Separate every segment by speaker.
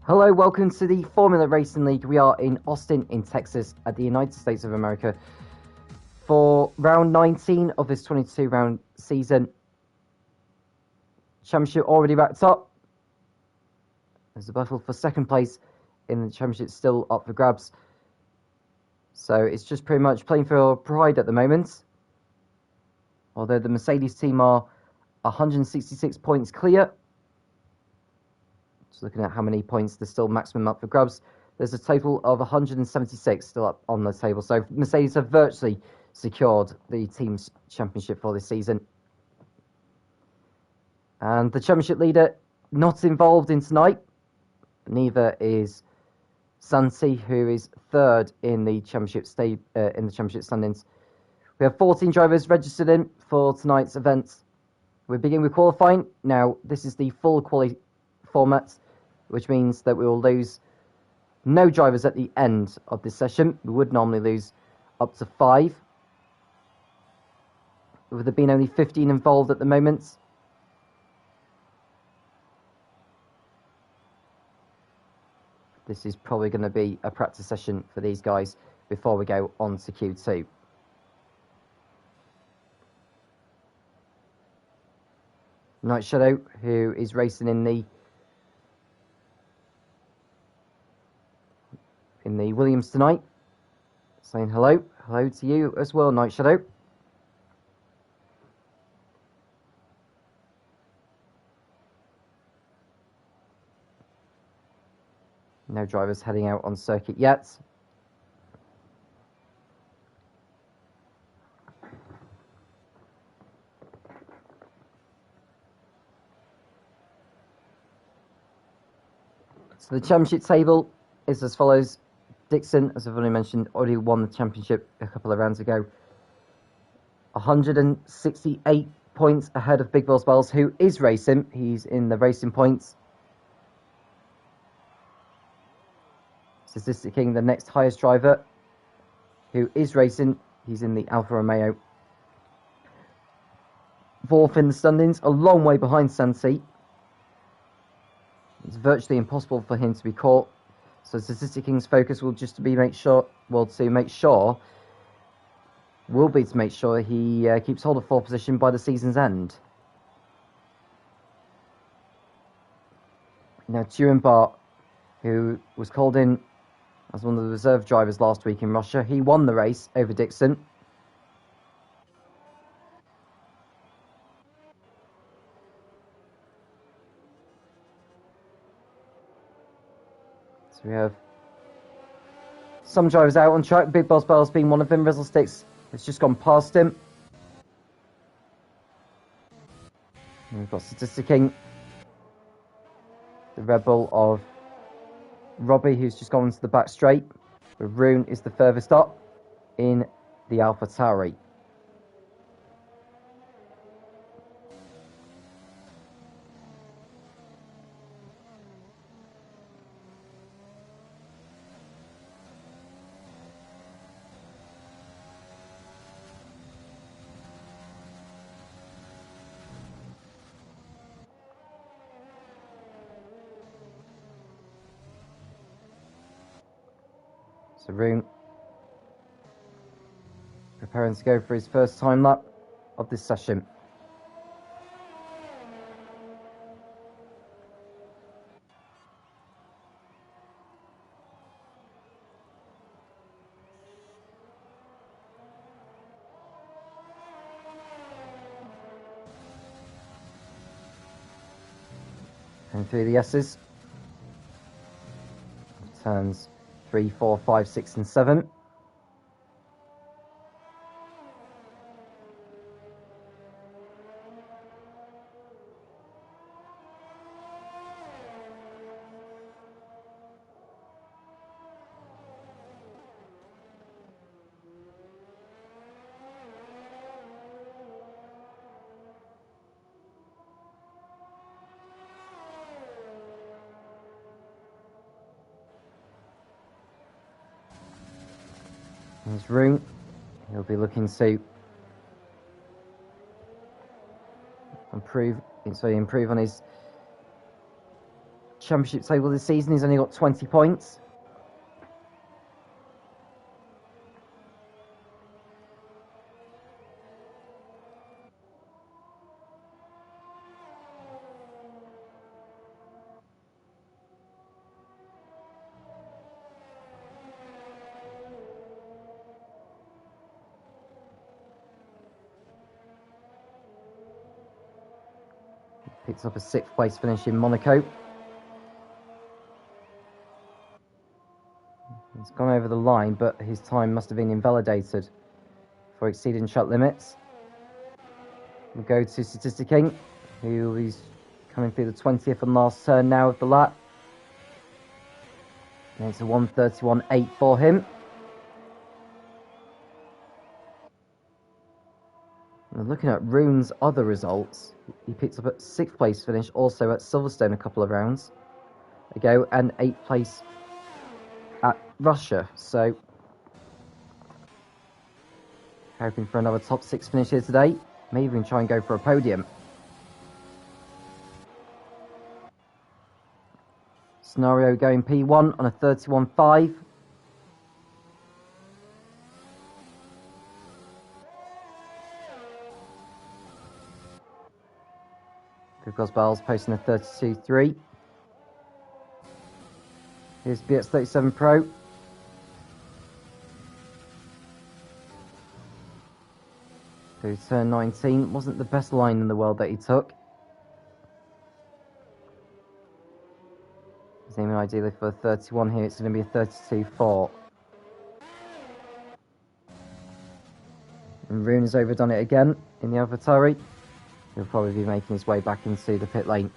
Speaker 1: Hello, welcome to the Formula Racing League. We are in Austin, in Texas, at the United States of America for round 19 of this 22-round season. Championship already wrapped up. There's a battle for second place in the championship still up for grabs. So it's just pretty much playing for pride at the moment. Although the Mercedes team are 166 points clear. Just looking at how many points there's still maximum up for grabs. There's a total of 176 still up on the table. So Mercedes have virtually secured the team's championship for this season. And the championship leader not involved in tonight. Neither is Santi, who is third in the championship standings. We have 14 drivers registered in for tonight's event. We begin with qualifying. Now, this is the full quali format, which means that we will lose no drivers at the end of this session. We would normally lose up to 5. With there being only 15 involved at the moment. This is probably going to be a practice session for these guys before we go on to Q2. Night Shadow, who is racing in the Williams tonight, saying hello to you as well, Night Shadow. No drivers heading out on circuit yet. So the championship table is as follows. Dixon, as I've already mentioned, already won the championship a couple of rounds ago. 168 points ahead of Big Balls Bells, who is racing. He's in the racing points. Statistic King, the next highest driver, who is racing. He's in the Alfa Romeo. Fourth in the standings, a long way behind Santi. It's virtually impossible for him to be caught. So Statistic King's focus will just be to make sure he keeps hold of 4th position by the season's end. Now, Turin Bart, who was called in as one of the reserve drivers last week in Russia, he won the race over Dixon. So we have some drivers out on track, Big Boss Bells being one of them. Rizzle Sticks has just gone past him. And we've got Statistic King, the Red Bull of Robbie, who's just gone into the back straight. Rune is the furthest up in the Alpha Tauri. So Rune preparing to go for his first time lap of this session. And through the S's. Turns 3, 4, 5, 6 and 7. There's Rune. He'll be looking to improve on his championship table this season. He's only got 20 points. Picks up a 6th place finish in Monaco. He's gone over the line, but his time must have been invalidated for exceeding shut limits. We'll go to Statisticking, who is coming through the 20th and last turn now of the lap. And it's a 1:31.8 for him. And looking at Rune's other results, he picked up a 6th place finish also at Silverstone a couple of rounds ago, and 8th place at Russia. So hoping for another top 6 finish here today. May even try and go for a podium. Scenario going P1 on a 31.5. Because Bell's posting a 32.3. Here's BX37 Pro. So turn 19 wasn't the best line in the world that he took. He's aiming ideally for a 31 here. It's going to be a 32.4. And Rune has overdone it again in the AlphaTauri. He'll probably be making his way back into the pit lane.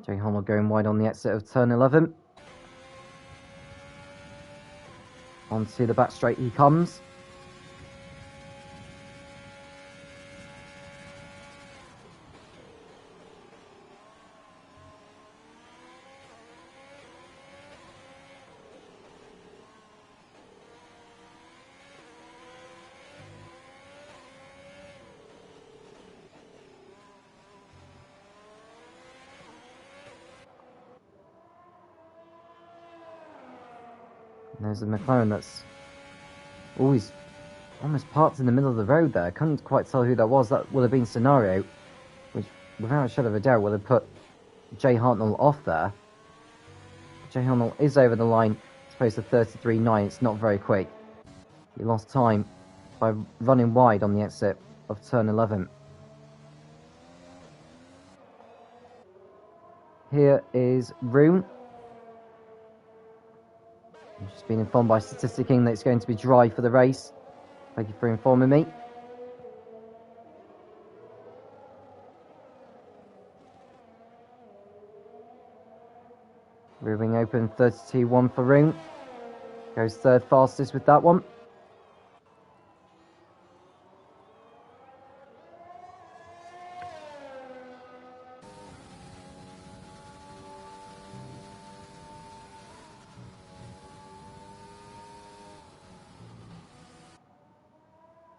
Speaker 1: Jay Hummel going wide on the exit of turn 11. Onto the back straight he comes. And there's a McLaren that's always almost parked in the middle of the road there. I couldn't quite tell who that was. That would have been Scenario, which without a shadow of a doubt would have put Jay Hartnell off there. Jay Hartnell is over the line, as opposed to 33.9. It's not very quick. He lost time by running wide on the exit of turn 11. Here is Rune. I've just been informed by Statisticking that it's going to be dry for the race. Thank you for informing me. Rearing open 32.1 for Rune. Goes third fastest with that one.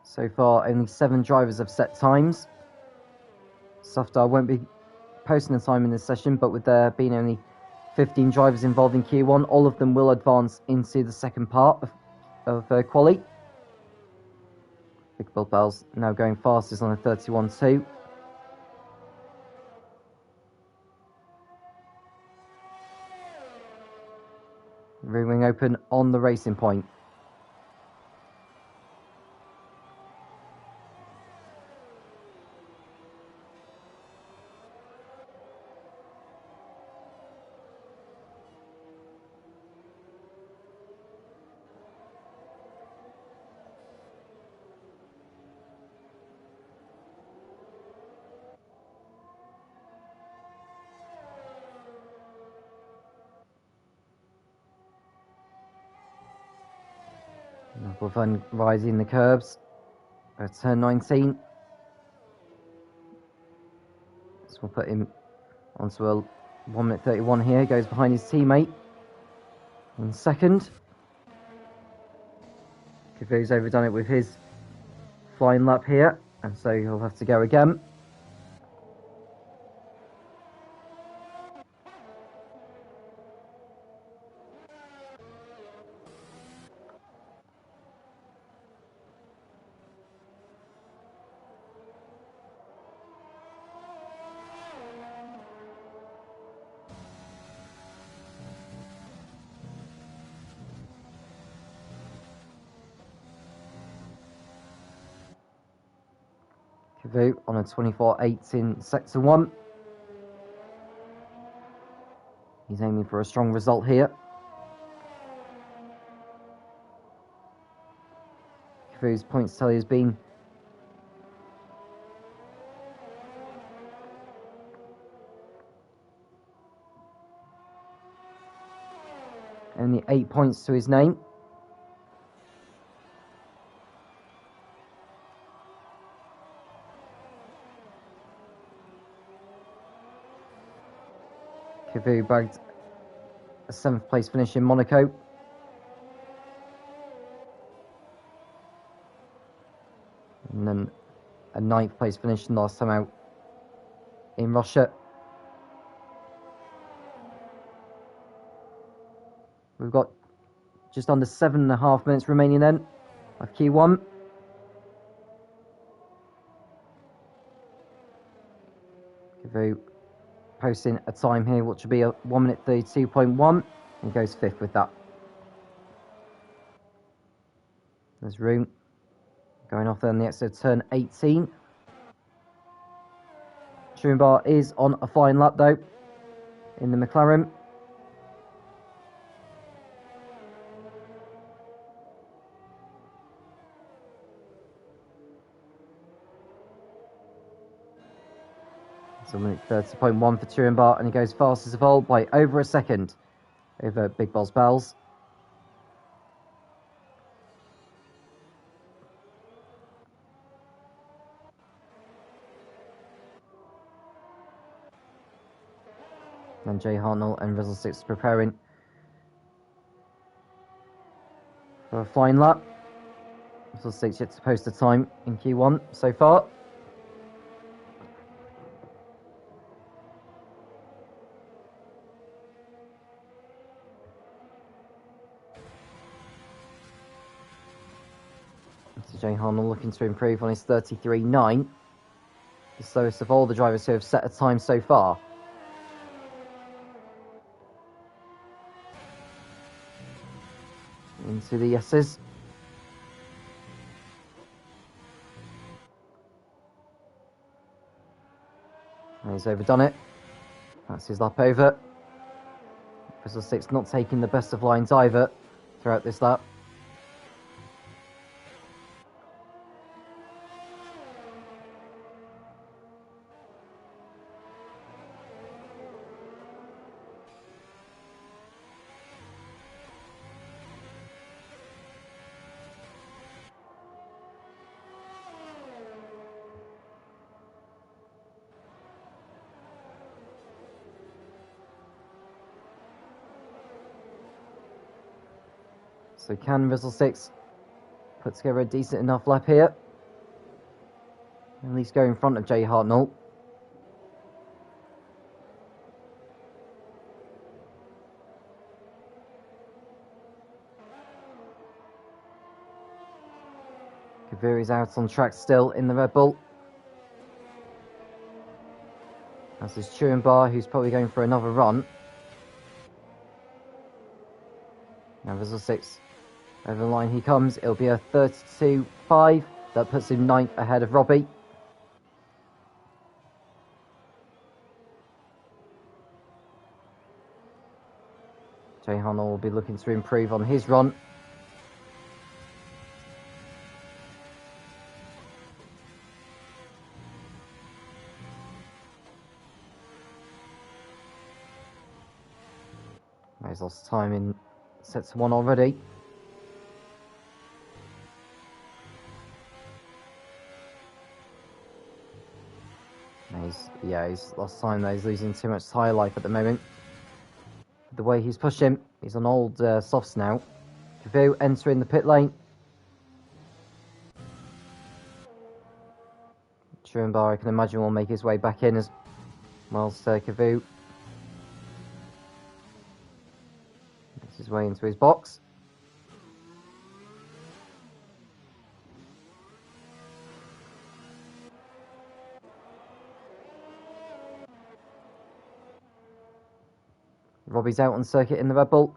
Speaker 1: So far, only 7 drivers have set times. Softar won't be posting a time in this session, but with there being only 15 drivers involved in Q1, all of them will advance into the second part of quali. Big Bill Bell's now going fastest on a 31.2. Rearing open on the racing point. Fun rising the curbs. Turn 19. So we'll put him onto a 1 minute 31 here. Goes behind his teammate in second. Kivu's overdone it with his flying lap here, and so he'll have to go again. Kivu on a 24.8 in sector 1. He's aiming for a strong result here. Kivu's points tally has been only 8 points to his name. Kivu bagged a 7th place finish in Monaco. And then a 9th place finish last time out in Russia. We've got just under 7.5 minutes remaining then of Q1. Kivu posting a time here which will be a 1 minute 32.1, and goes 5th with that. There's room going off there on the exit of turn 18. Truenbar is on a flying lap though in the McLaren. So 30.1 for Truenbar, and he goes fastest of all by over a second over Big Boss Bells. And Jay Hartnell and Rizzle 6 preparing for a flying lap. Rizzle 6 yet to post a time in Q1 so far. So Jay Hartnell looking to improve on his 33.9. The slowest of all the drivers who have set a time so far. Into the yeses. And he's overdone it. That's his lap over. Rizzle 6 not taking the best of lines either throughout this lap. So can Rizzle 6 put together a decent enough lap here? At least go in front of Jay Hartnell. Kaviri's out on track still in the Red Bull. As is Truenbar, who's probably going for another run. Now Rizzle 6 over the line he comes. It'll be a 32.5. That puts him 9th ahead of Robbie. Jay Hartnell will be looking to improve on his run. He's lost time in sets 1 already. Yeah, he's lost time there. He's losing too much tyre life at the moment. The way he's pushing, he's on old softs now. Cavu entering the pit lane. Truenbar, I can imagine, will make his way back in as whilst Cavu makes his way into his box. Robbie's out on circuit in the Red Bull.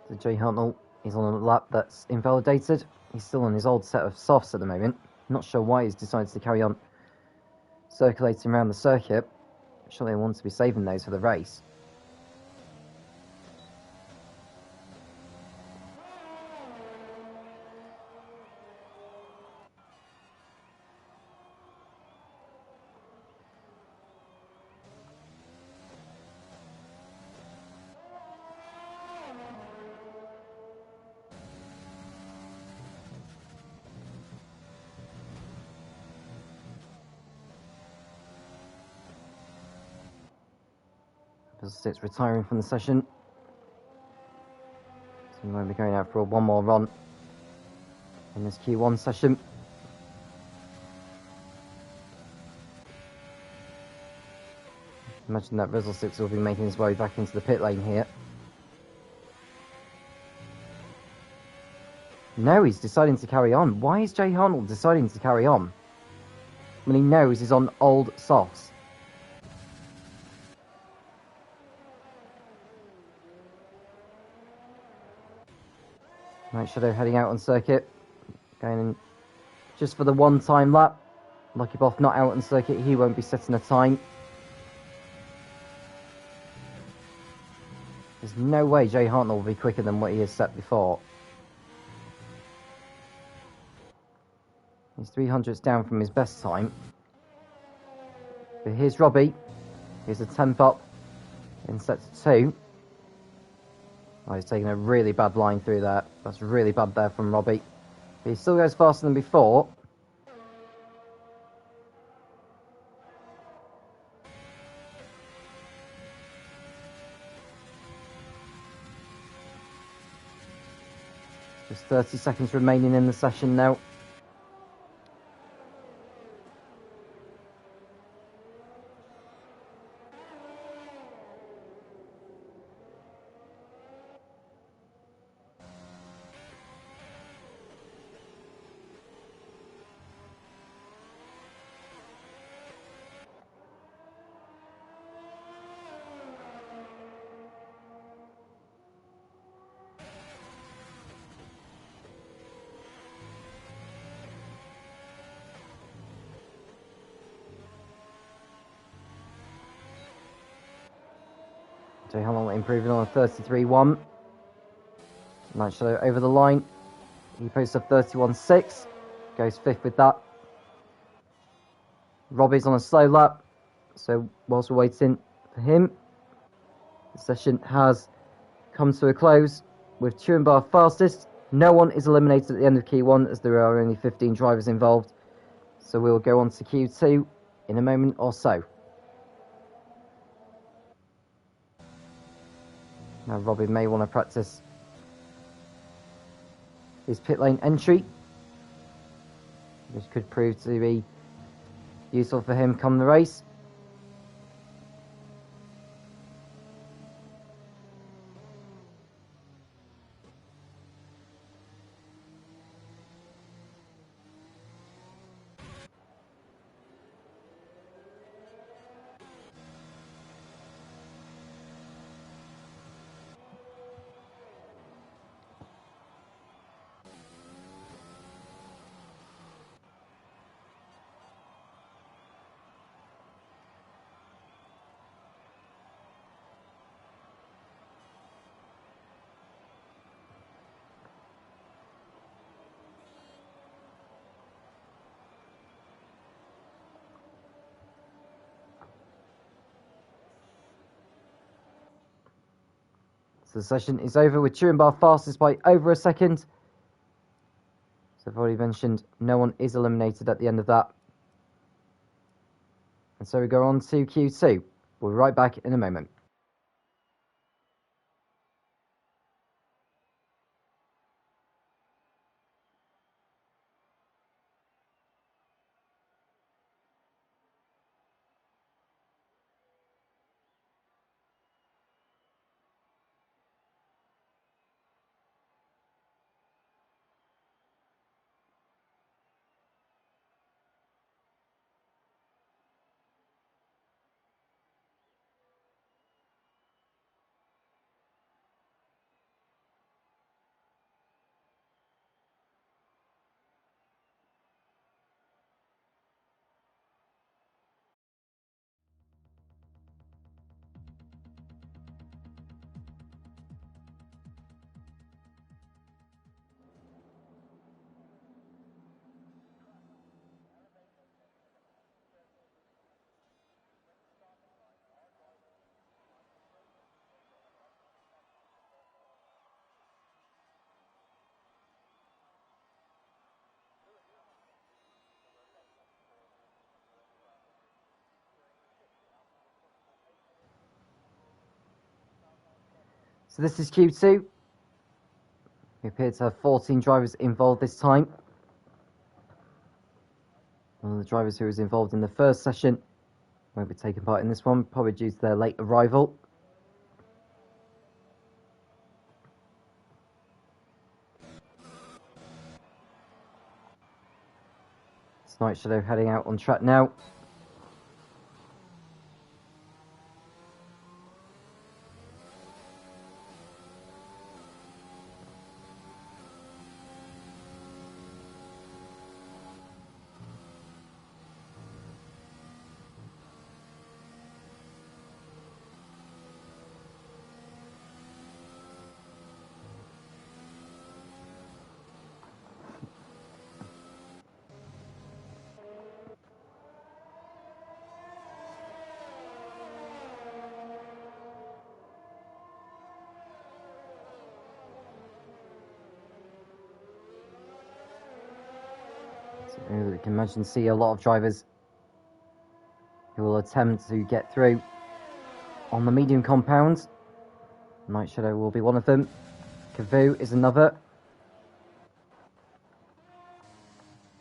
Speaker 1: So Jay Huntnall is on a lap that's invalidated. He's still on his old set of softs at the moment. Not sure why he's decided to carry on circulating around the circuit. Surely he wants to be saving those for the race. Six retiring from the session. So we won't be going out for one more run in this Q1 session. Imagine that Rizzle 6 will be making his way back into the pit lane here. No, he's deciding to carry on. Why is Jay Huntnall deciding to carry on when he knows he's on old softs? Night Shadow heading out on circuit, going in just for the one-time lap. Lucky Boff not out on circuit, he won't be setting a time. There's no way Jay Huntnall will be quicker than what he has set before. He's 300s down from his best time. But here's Robbie. Here's a 10th up in set 2. Oh, he's taking a really bad line through there. That's really bad there from Robbie. But he still goes faster than before. Just 30 seconds remaining in the session now. Jay Huntnall improving on a 33.1. Night Shadow over the line. He posts a 31.6. Goes 5th with that. Robbie's on a slow lap. So whilst we're waiting for him, the session has come to a close with Truenbar fastest. No one is eliminated at the end of Q1 as there are only 15 drivers involved. So we'll go on to Q2 in a moment or so. Now Robbie may want to practice his pit lane entry, which could prove to be useful for him come the race. So the session is over with Turin Bar fastest by over a second. So I've already mentioned no one is eliminated at the end of that. And so we go on to Q2. We'll be right back in a moment. So this is Q2. We appear to have 14 drivers involved this time. One of the drivers who was involved in the first session won't be taking part in this one, probably due to their late arrival. It's Night Shadow heading out on track now. So we can imagine see a lot of drivers who will attempt to get through on the medium compound. Night Shadow will be one of them. Kavoo is another.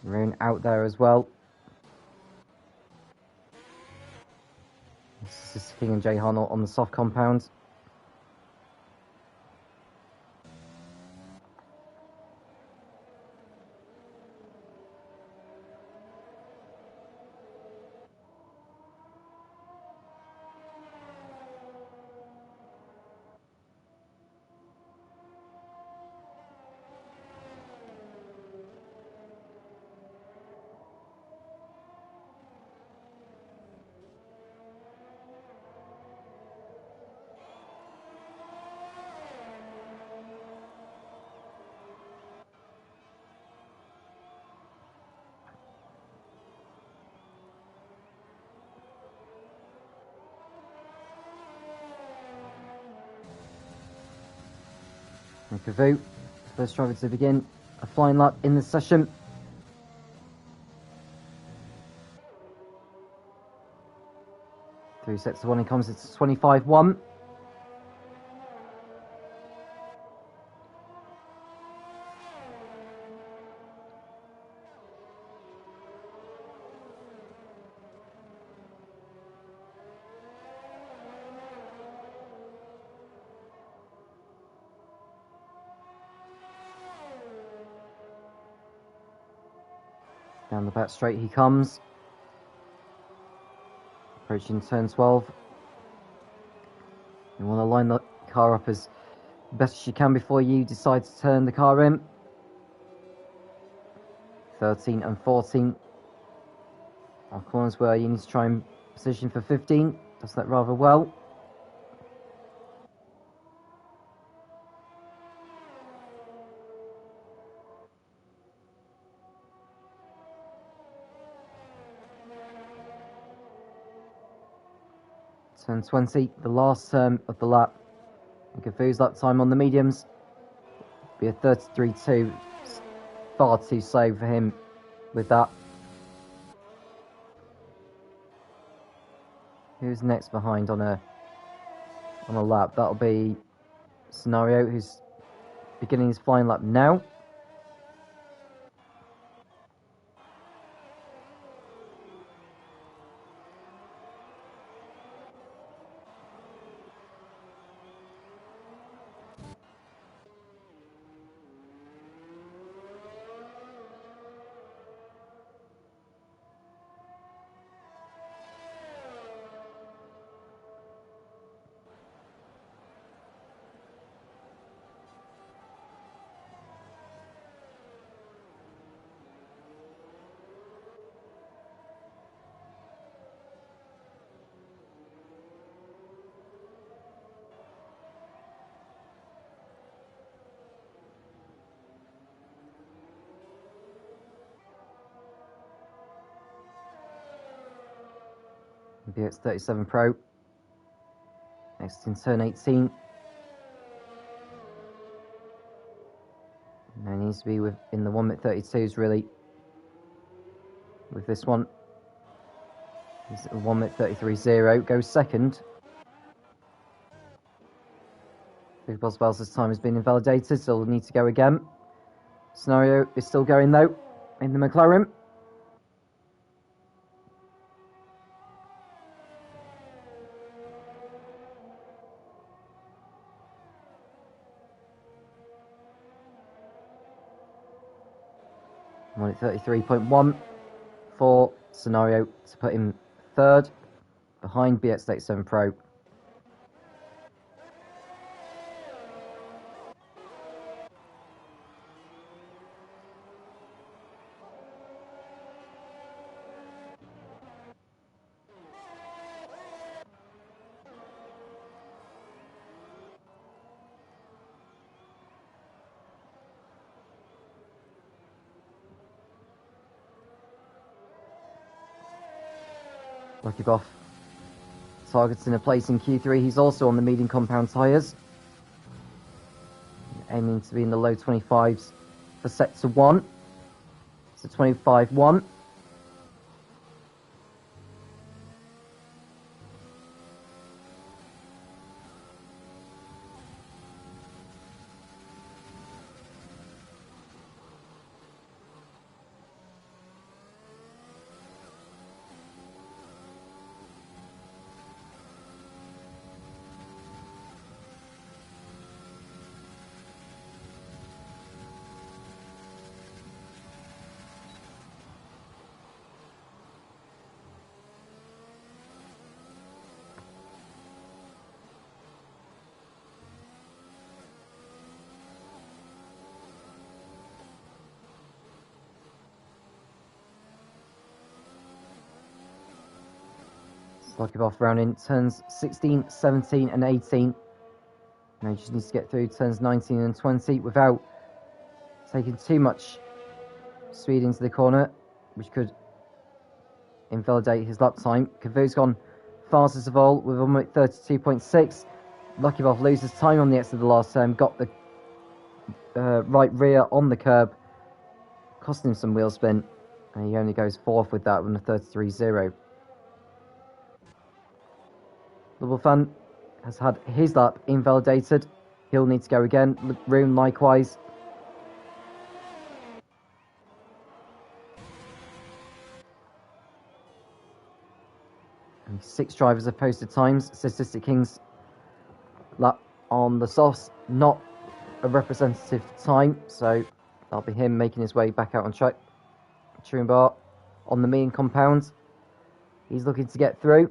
Speaker 1: Rune out there as well. This is King and Jahan on the soft compound. And Kavoo, first driver to begin a flying lap in the session. Three sets to one, he comes, it's 25-1. Down the back straight he comes. Approaching turn 12. You want to line the car up as best as you can before you decide to turn the car in. 13 and 14 are corners where you need to try and position for 15. Does that rather well. Turn 20, the last turn of the lap. Cafu's lap time on the mediums be a 33.2. Far too slow for him with that. Who's next behind on a lap? That'll be Scenario, who's beginning his flying lap now. BX37 Pro. Next in turn 18. Now he needs to be in the 1:32s really. With this one. He's at 1:33.0. Goes second. Big Boss Bells' time has been invalidated, so he'll need to go again. Scenario is still going though in the McLaren. One at 33.1 for Scenario to put him third behind BX87 Pro. Lucky Buff targeting a place in Q3. He's also on the medium compound tyres. Aiming to be in the low 25s for sector 1. So 25.1. Lucky Buff round in turns 16, 17 and 18. Now he just needs to get through turns 19 and 20 without taking too much speed into the corner, which could invalidate his lap time. Cavu's gone fastest of all with 1:32.6. Lucky Buff loses time on the exit of the last turn, got the right rear on the curb, costing him some wheel spin, and he only goes fourth with that 1:33.0. Double Fan has had his lap invalidated. He'll need to go again. Rune likewise. And 6 drivers have posted times. Statistic King's lap on the softs, not a representative time, so that'll be him making his way back out on track. Turing Bar on the mean compound. He's looking to get through.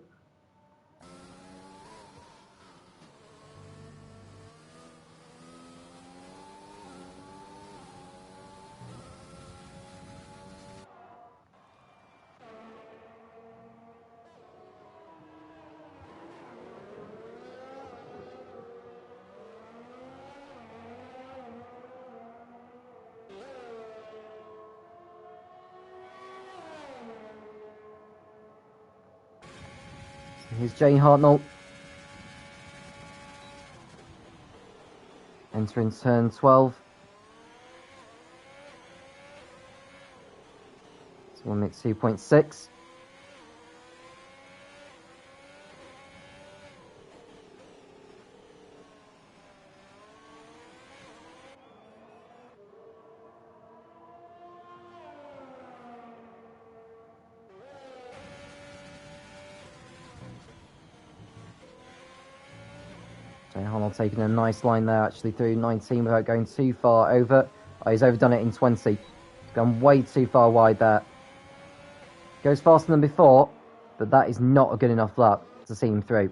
Speaker 1: Here's Jay Hartnell. Entering turn 12. So 1 minute 2.6. Jay Harnell taking a nice line there, actually, through 19 without going too far over. Oh, he's overdone it in 20. He's gone way too far wide there. Goes faster than before, but that is not a good enough lap to see him through.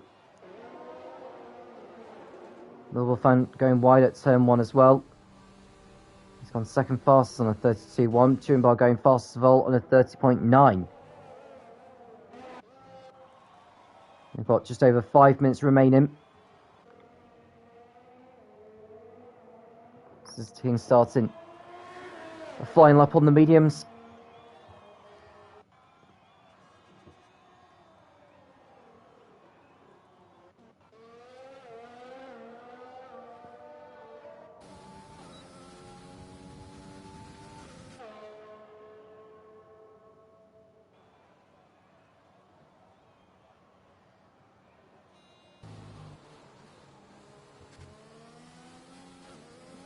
Speaker 1: Louisville fan going wide at turn 1 as well. He's gone second fastest on a 32.1. Turenbar going fastest of all on a 30.9. We've got just over 5 minutes remaining. This is King starting a flying lap on the mediums.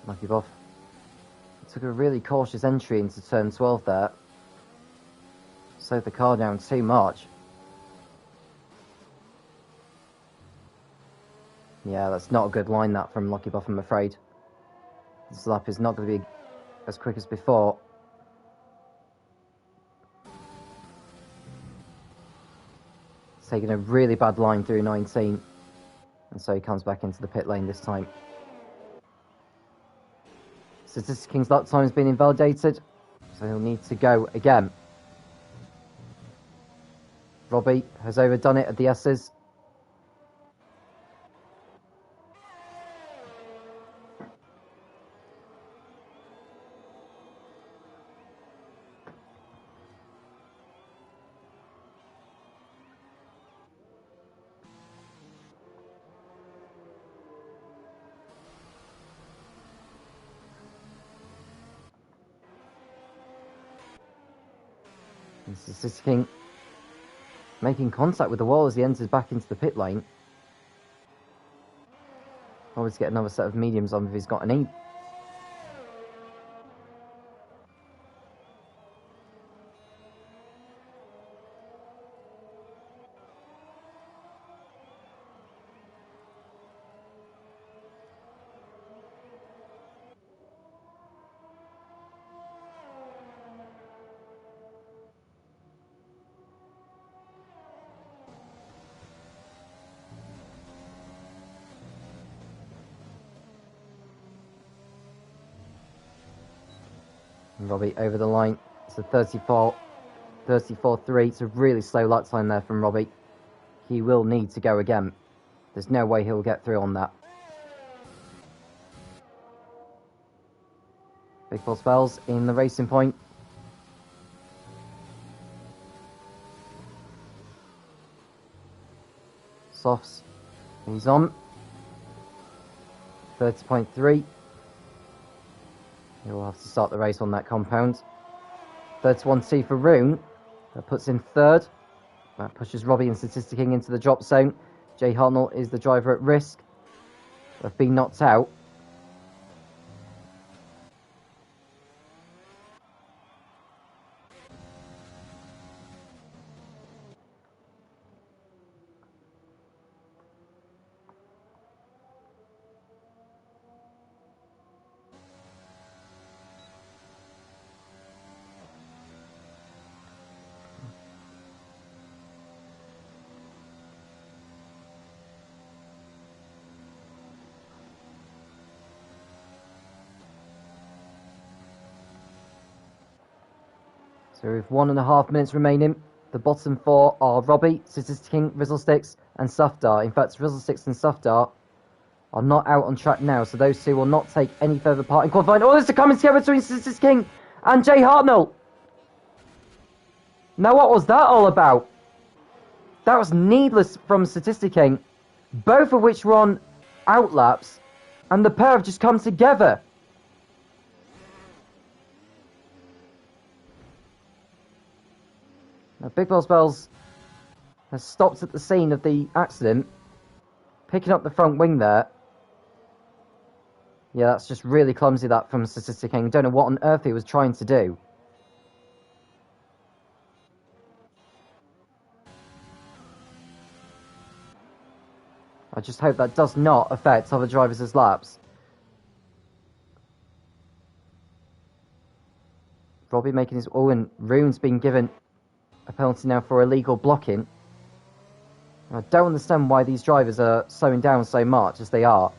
Speaker 1: Lucky Buff took a really cautious entry into turn 12 there. Slowed the car down too much. Yeah, that's not a good line, that, from Lucky Buff, I'm afraid. This lap is not going to be as quick as before. He's taking a really bad line through 19. And so he comes back into the pit lane this time. Statistic King's lap time has been invalidated, so he'll need to go again. Robbie has overdone it at the S's. Statistic King making contact with the wall as he enters back into the pit lane. Probably to get another set of mediums on if he's got any. Robbie over the line. It's a 34.3. It's a really slow lap time there from Robbie. He will need to go again. There's no way he'll get through on that. Big Paul Spells in the racing point. Softs. He's on. 30.3. He'll have to start the race on that compound. 31.2 for Roon. That puts him third. That pushes Robbie and Statistic King into the drop zone. Jay Hartnell is the driver at risk of being knocked out. So with 1.5 minutes remaining, the bottom four are Robbie, Statistic King, Rizzlesticks, and Sufdar. In fact, Rizzlesticks and Sufdar are not out on track now, so those two will not take any further part in qualifying. Oh, there's a coming together between Statistic King and Jay Hartnell. Now, what was that all about? That was needless from Statistic King, both of which were on outlaps. And the pair have just come together. Now, Big Boss Bells has stopped at the scene of the accident, picking up the front wing there. Yeah, that's just really clumsy, that, from Statistic King. Don't know what on earth he was trying to do. I just hope that does not affect other drivers' laps. Robbie making his... Oh, and Rune's been given a penalty now for illegal blocking. I don't understand why these drivers are slowing down so much as they are.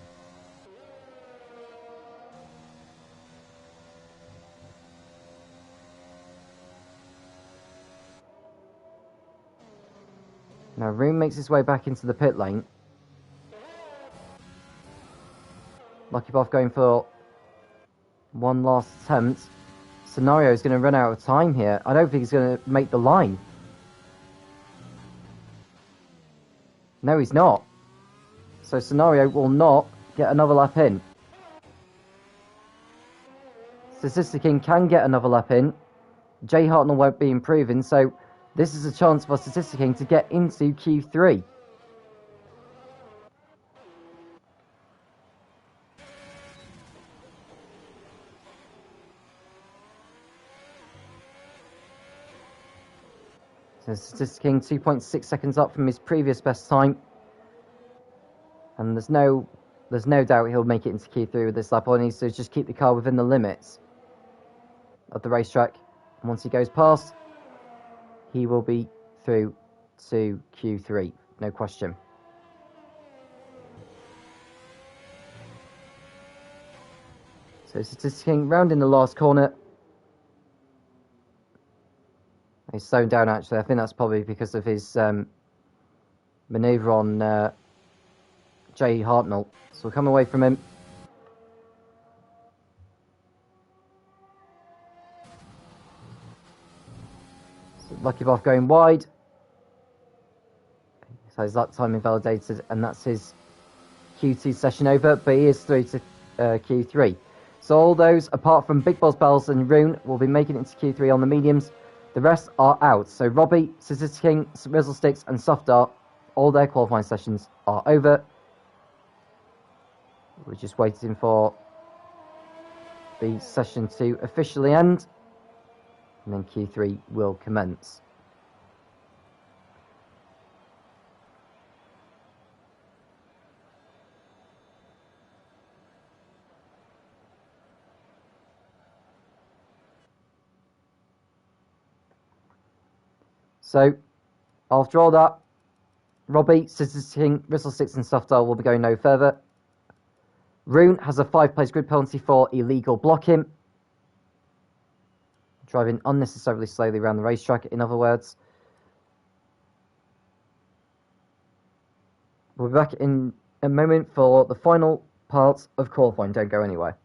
Speaker 1: Now, Rune makes his way back into the pit lane. Lucky Buff going for one last attempt. Scenario is going to run out of time here. I don't think he's going to make the line. No, he's not. So Scenario will not get another lap in. Statistic King can get another lap in. Jay Hartnell won't be improving, so this is a chance for Statistic King to get into Q3. So Statistic King 2.6 seconds up from his previous best time. And there's no doubt he'll make it into Q3 with this lap. All he needs to do is just keep the car within the limits of the racetrack. And once he goes past, he will be through to Q3, no question. So Statistic King round in the last corner. He's slowing down, actually. I think that's probably because of his manoeuvre on Jay Hartnell. So we'll come away from him. So Lucky Buff going wide. So his lap time invalidated, and that's his Q2 session over, but he is through to Q3. So all those, apart from Big Boss Bells and Rune, will be making it into Q3 on the mediums. The rest are out. So Robbie, Statistic King, Rizzle Sticks, and Soft Dart, all their qualifying sessions are over. We're just waiting for the session to officially end, and then Q3 will commence. So, after all that, Robbie, Statistic King, Rizzle Sticks, and Soft Dart will be going no further. Rune has a 5-place grid penalty for illegal blocking. Driving unnecessarily slowly around the racetrack, in other words. We'll be back in a moment for the final part of qualifying. Don't go anywhere.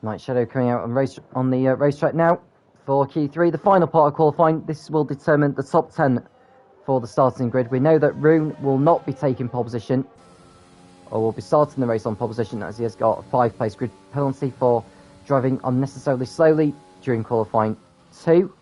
Speaker 1: Night Shadow coming out on the racetrack now for Q3, the final part of qualifying. This will determine the top 10 for the starting grid. We know that Rune will not be taking pole position, or will be starting the race on pole position, as he has got a 5-place grid penalty for driving unnecessarily slowly during qualifying 2.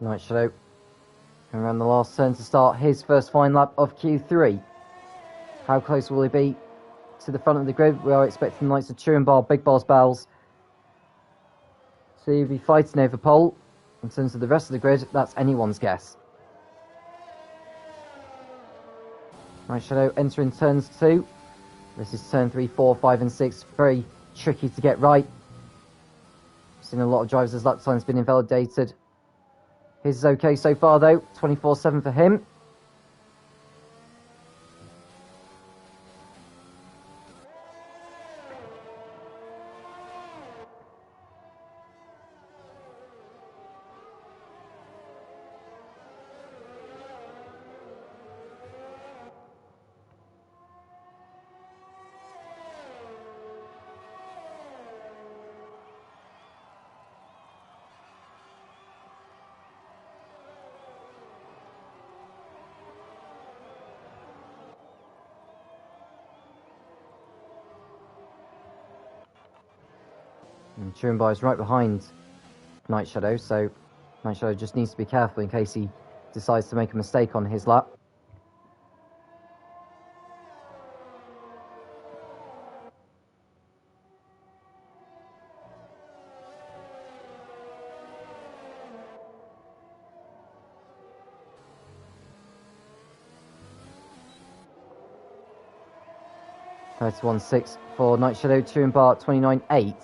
Speaker 1: Night Shadow going around the last turn to start his first fine lap of Q3. How close will he be to the front of the grid? We are expecting the likes of Turin Big Boss Bells to be fighting over pole. In terms of the rest of the grid, that's anyone's guess. Night Shadow entering turns 2. This is turn 3, 4, 5 and 6. Very tricky to get right. I've seen a lot of drivers as lap time's been invalidated. His is okay so far though, 24-7 for him. And Turin is right behind Night Shadow, so Night Shadow just needs to be careful in case he decides to make a mistake on his lap. (31.6) for Night Shadow, Turin 29.8.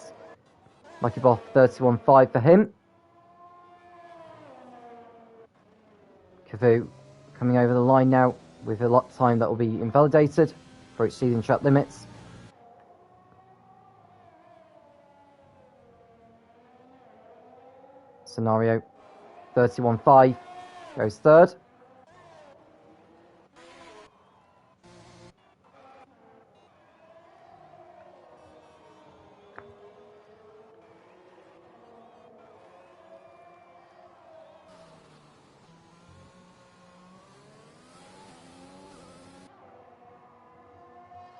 Speaker 1: Lucky Boff 31.5 for him. Cavu coming over the line now with a lap time that will be invalidated for exceeding track limits. Scenario 31.5 goes third.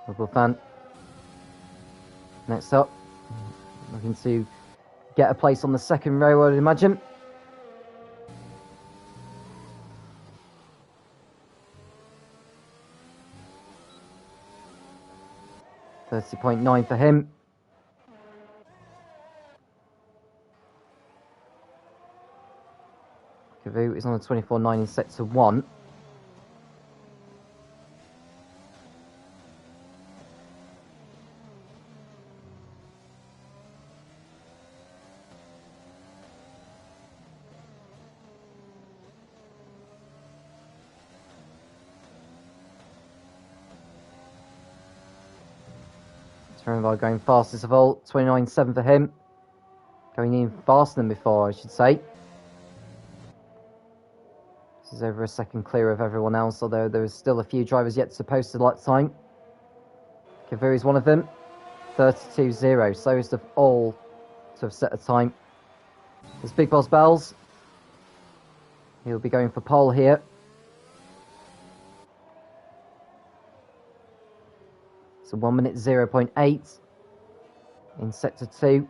Speaker 1: Liverpool fan. Next up, looking to get a place on the second row, I would imagine. $30.9 for him. Cavu is on a 24.9 in sector 1. Turin going fastest of all, 29.7 for him. Going even faster than before, I should say. This is over a second clear of everyone else, although there is still a few drivers yet to post a lap time. Cavu is one of them, 32.0, slowest of all to have set a time. There's Big Boss Bells. He'll be going for pole here. So 1 minute 0.8 in sector 2.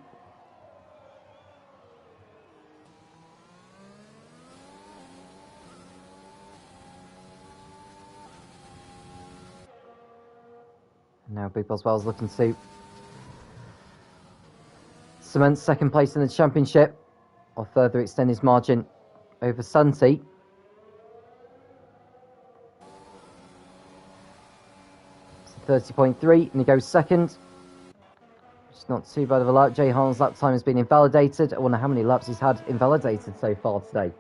Speaker 1: Now Big Boswell's looking to cement second place in the championship or further extend his margin over Santi. So 30.3 and he goes second. It's not too bad of a lap. Jay Harn's lap time has been invalidated. I wonder how many laps he's had invalidated so far today.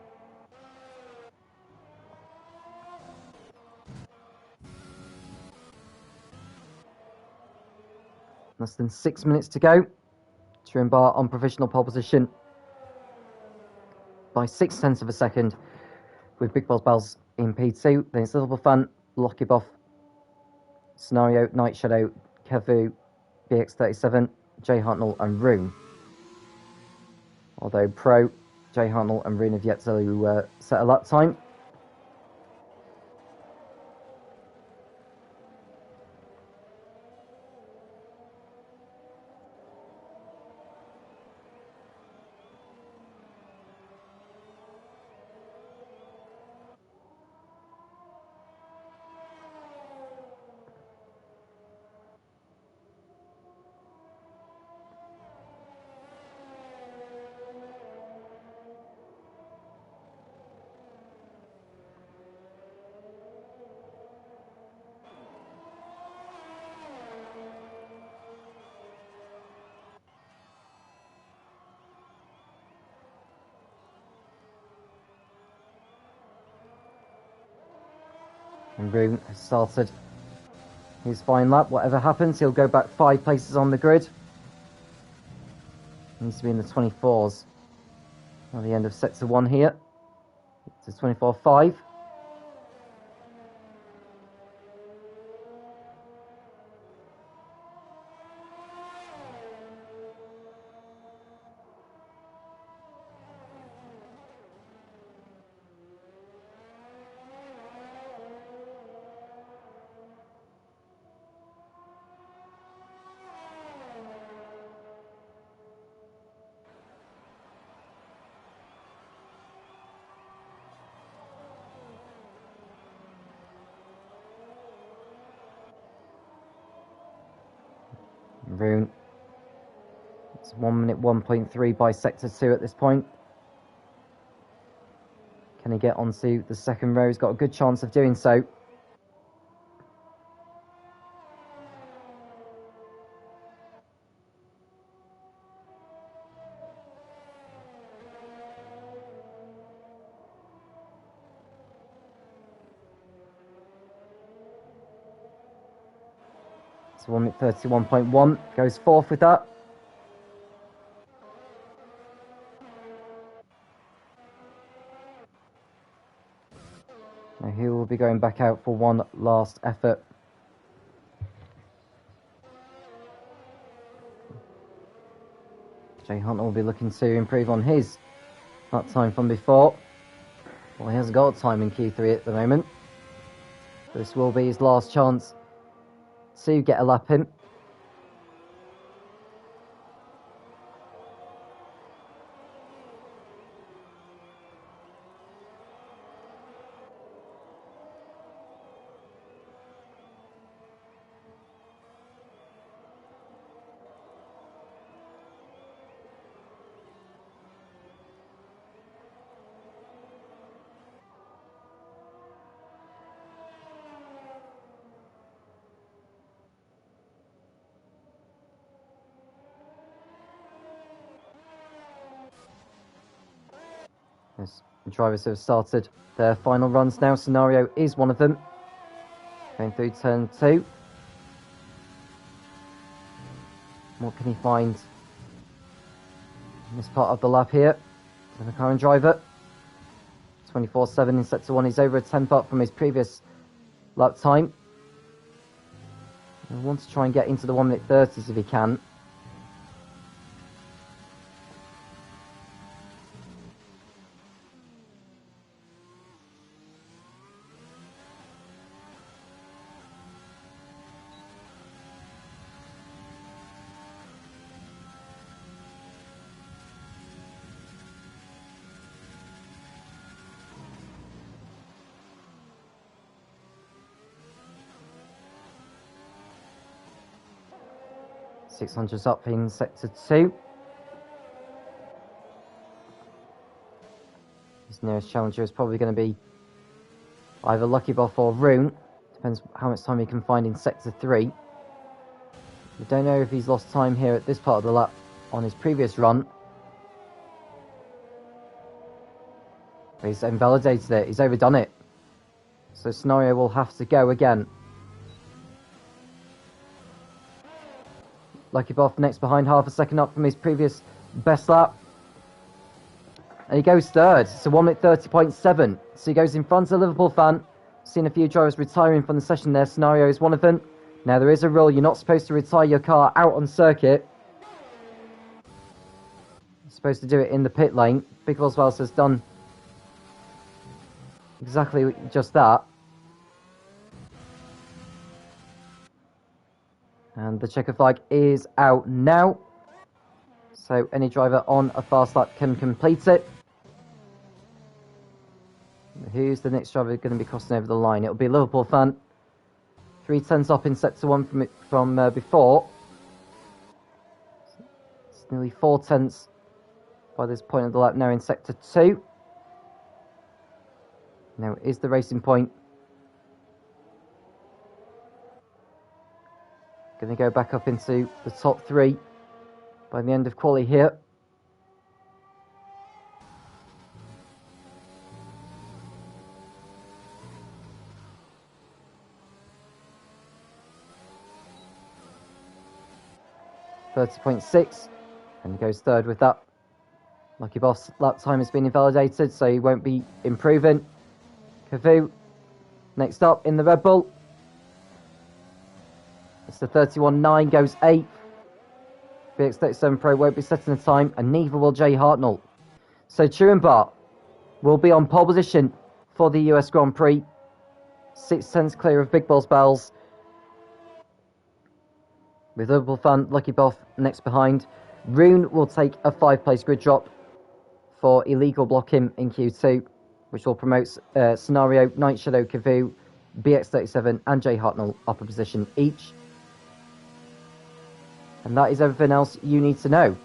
Speaker 1: Less than 6 minutes to go. Trimbar on provisional pole position by 0.6 of a second with Big Boss Bells in P2. Then it's Liverpool Fan, Lockyboff, Scenario, Night Shadow, Kevu, BX37, Jay Hartnell and Rune. Although Pro, Jay Hartnell and Rune have yet to set a lap time. And Rune has started his fine lap. Whatever happens, he'll go back 5 places on the grid. He needs to be in the 24s at the end of sector 1 here. It's 24.5. Rune. It's 1 minute 1.3 by sector 2 at this point. Can he get onto the second row? He's got a good chance of doing so. It's 1 minute 31.1. Goes fourth with that. Now he will be going back out for one last effort. Jay Hunter will be looking to improve on his lap time from before. Well, he hasn't got time in Q3 at the moment. This will be his last chance to get a lap in. Yes, the drivers have started their final runs now. Scenario is one of them. Going through turn 2. What can he find in this part of the lap here? The current driver. 24.7 in sector 1. He's over a 10th up from his previous lap time. He wants to try and get into the 1 minute 30s if he can. 600's up in Sector 2. His nearest challenger is probably going to be either Lucky Buff or Rune. Depends how much time he can find in Sector 3. We don't know if he's lost time here at this part of the lap on his previous run. But he's invalidated it. He's overdone it. So Scenario will have to go again. Lucky Buff next behind, half a second up from his previous best lap. And he goes third. It's a 1 minute 30.7. So he goes in front of the Liverpool fan. Seen a few drivers retiring from the session there. Scenario is one of them. Now there is a rule. You're not supposed to retire your car out on circuit. You're supposed to do it in the pit lane. Big Wells has done exactly just that. And the checker flag is out now. So any driver on a fast lap can complete it. Who's the next driver going to be crossing over the line? It'll be a Liverpool fan. 3 tenths up in Sector 1 from before. It's nearly 4 tenths by this point of the lap now in Sector 2. Now is the racing point. Going to go back up into the top 3 by the end of quali here. .6, and he goes third with that. Lucky Boss lap time has been invalidated, so he won't be improving. Cavu next up in the Red Bull. It's the 31.9, goes 8th. BX37 Pro won't be setting the time, and neither will Jay Hartnell. So Truenbar will be on pole position for the US Grand Prix. 6 tenths clear of Big Balls Bells. With Liverpool fan Lucky Buff next behind. Rune will take a 5-place grid drop for illegal blocking in Q2, which will promote Scenario, Night Shadow, Cavu, BX37 and Jay Hartnell up a position each. And that is everything else you need to know.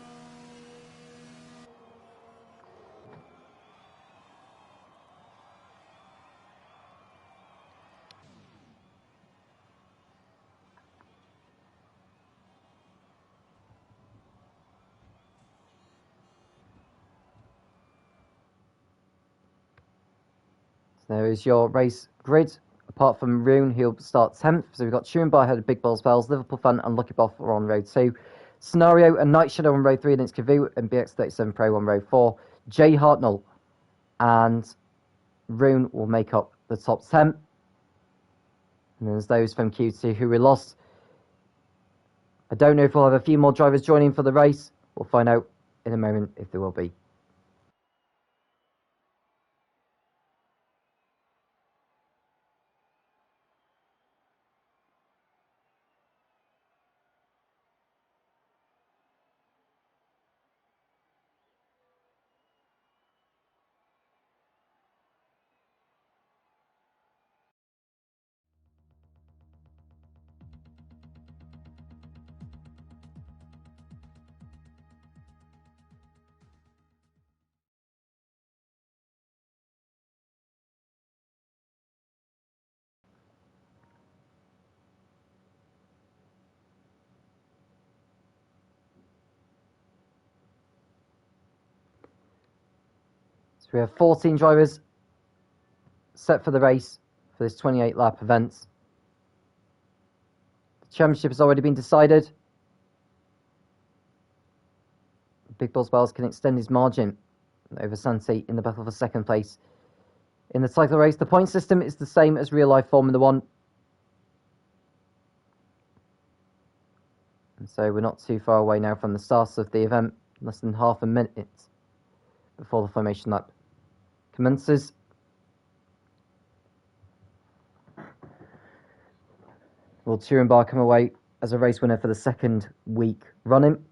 Speaker 1: So there is your race grid. Apart from Rune, he'll start 10th. So we've got Truenbar ahead of Big Balls Bells, Liverpool Fan and Lucky Buff are on road 2. Scenario and Night Shadow on road 3, then it's Cavu and BX37 Pro on road 4. Jay Hartnell and Rune will make up the top 10. And then there's those from Q2 who we lost. I don't know if we'll have a few more drivers joining for the race. We'll find out in a moment if there will be. So we have 14 drivers set for the race for this 28-lap event. The championship has already been decided. Big Balls Bells can extend his margin over Santi in the battle for second place. In the title race, the point system is the same as real-life Formula 1. And so we're not too far away now from the start of the event, less than half a minute before the formation lap commences. Will Truenbar come away as a race winner for the second week running?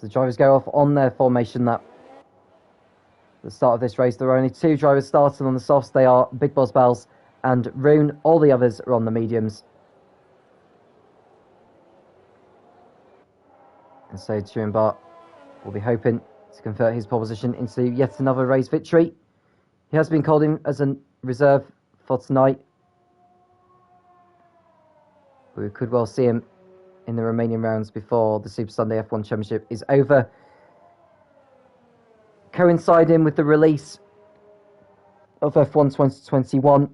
Speaker 1: the drivers go off on their formation lap. At the start of this race, there are only 2 drivers starting on the softs. They are Big Boss Bells and Rune. All the others are on the mediums. And so Turenbart will be hoping to convert his pole position into yet another race victory. He has been called in as a reserve for tonight. We could well see him in the remaining rounds before the Super Sunday F1 Championship is over, coinciding with the release of F1 2021,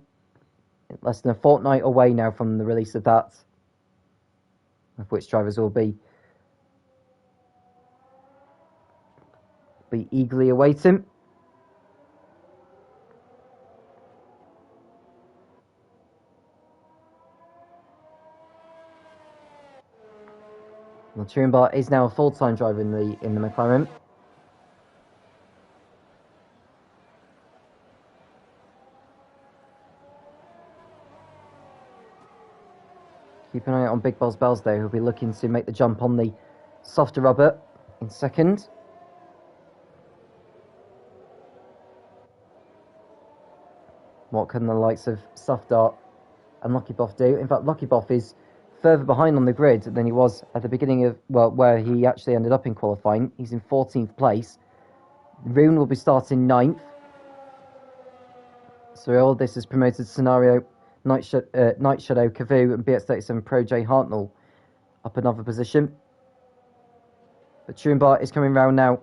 Speaker 1: less than a fortnight away now from the release of that, of which drivers will be eagerly awaiting. Well, Turenbart is now a full-time driver in the McLaren. Keep an eye out on Big Boss Bells, though, who'll be looking to make the jump on the softer rubber in second. What can the likes of Soft Dart and Lucky Boff do? In fact, Lucky Boff is further behind on the grid than he was at the beginning of, well, where he actually ended up in qualifying. He's in 14th place. Rune will be starting 9th. So all this is promoted scenario. Night Shadow, Cavu, and BX37 Pro J Hartnell up another position. But Turenbart is coming round now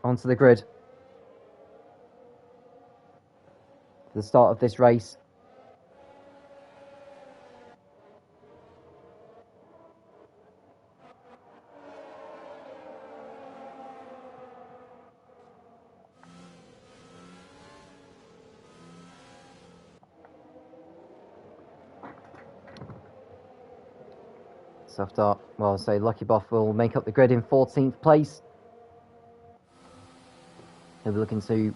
Speaker 1: onto the grid for the start of this race. Soft Dart, well, so Lucky Boff will make up the grid in 14th place. He'll be looking to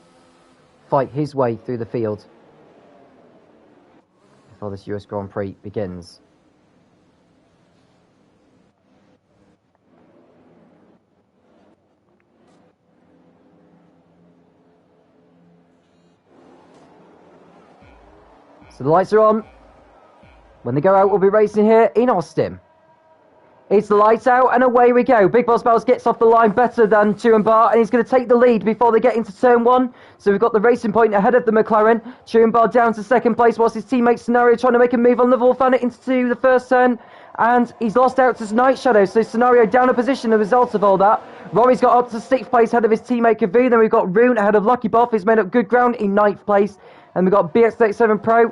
Speaker 1: fight his way through the field before this US Grand Prix begins. So the lights are on. When they go out, we'll be racing here in Austin. It's the lights out and away we go. Big Boss Bells gets off the line better than Turenbart, and he's going to take the lead before they get into turn 1. So we've got the racing point ahead of the McLaren. Turenbart down to second place whilst his teammate Scenario trying to make a move on the Wolf found it into the first turn, and he's lost out to Night Shadow. So Scenario down a position as a result of all that. Rory's got up to 6th place ahead of his teammate Cavu. Then we've got Rune ahead of Lucky Boff, who's made up good ground in 9th place. And we've got BX37 Pro,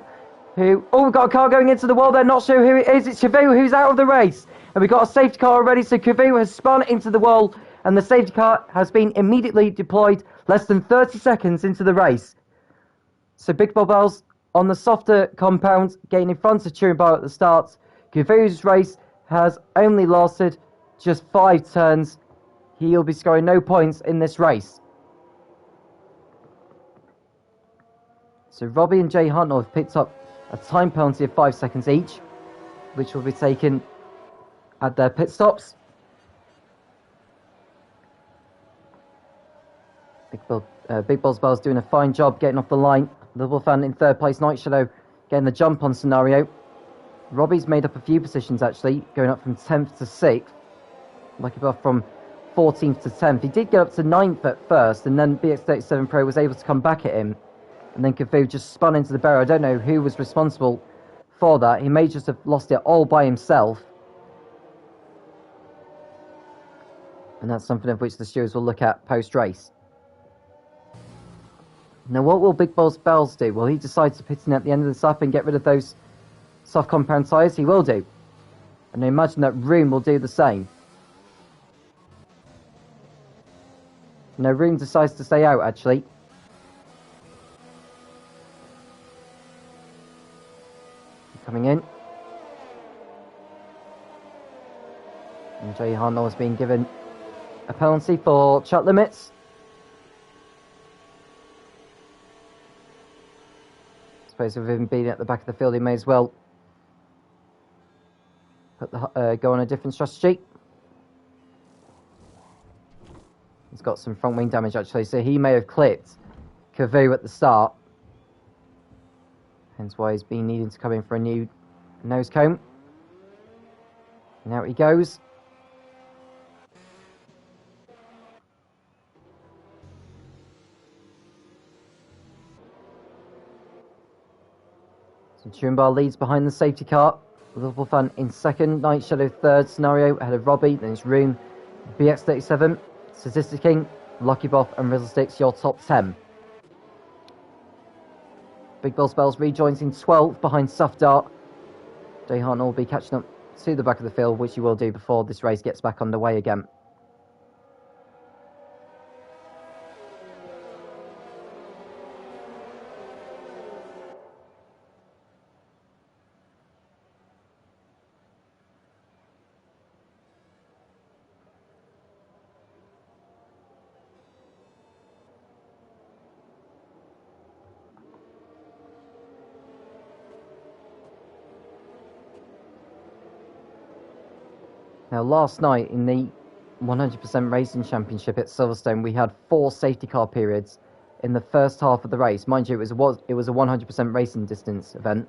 Speaker 1: who... Oh, we've got a car going into the wall. They're not sure who it is. It's Cavu who's out of the race. And we've got a safety car already, so Cavu has spun into the wall, and the safety car has been immediately deployed less than 30 seconds into the race. So Big Bob Bells on the softer compound, getting in front of Turenbart at the start. Cavu's race has only lasted just 5 turns. He'll be scoring no points in this race. So Robbie and Jay Huntnell have picked up a time penalty of 5 seconds each, which will be taken at their pit stops. Big Boss Bells doing a fine job getting off the line. The Wolf fan in 3rd place. Night Shadow getting the jump on Scenario. Robbie's made up a few positions actually, going up from 10th to 6th. Lucky Buff from 14th to 10th. He did get up to 9th at first, and then BX37 Pro was able to come back at him. And then Cavu just spun into the barrier. I don't know who was responsible for that. He may just have lost it all by himself. And that's something of which the stewards will look at post-race. Now, what will Big Boss Bells do? Will he decide to pit in at the end of this lap and get rid of those soft compound tyres? He will do. And I imagine that Rune will do the same. No, Rune decides to stay out, actually. Coming in. And Jay Harnell has been given a penalty for chat limits. I suppose with him being at the back of the field, he may as well go on a different strategy. He's got some front wing damage actually, so he may have clipped Cavu at the start. Hence why he's been needing to come in for a new nose cone. And out he goes. So Chumbar leads behind the safety car. Liverpool Fan in second, Night Shadow third scenario ahead of Robbie, then it's Rune, BX37, Statistic King, Lucky Boff and Rizzlesticks, your top 10. Big Bill Spells rejoins in 12th behind Soft Dart. Jay Hartnell will be catching up to the back of the field, which he will do before this race gets back underway again. Now, last night in the 100% Racing Championship at Silverstone, we had 4 safety car periods in the first half of the race. Mind you, it was a 100% racing distance event,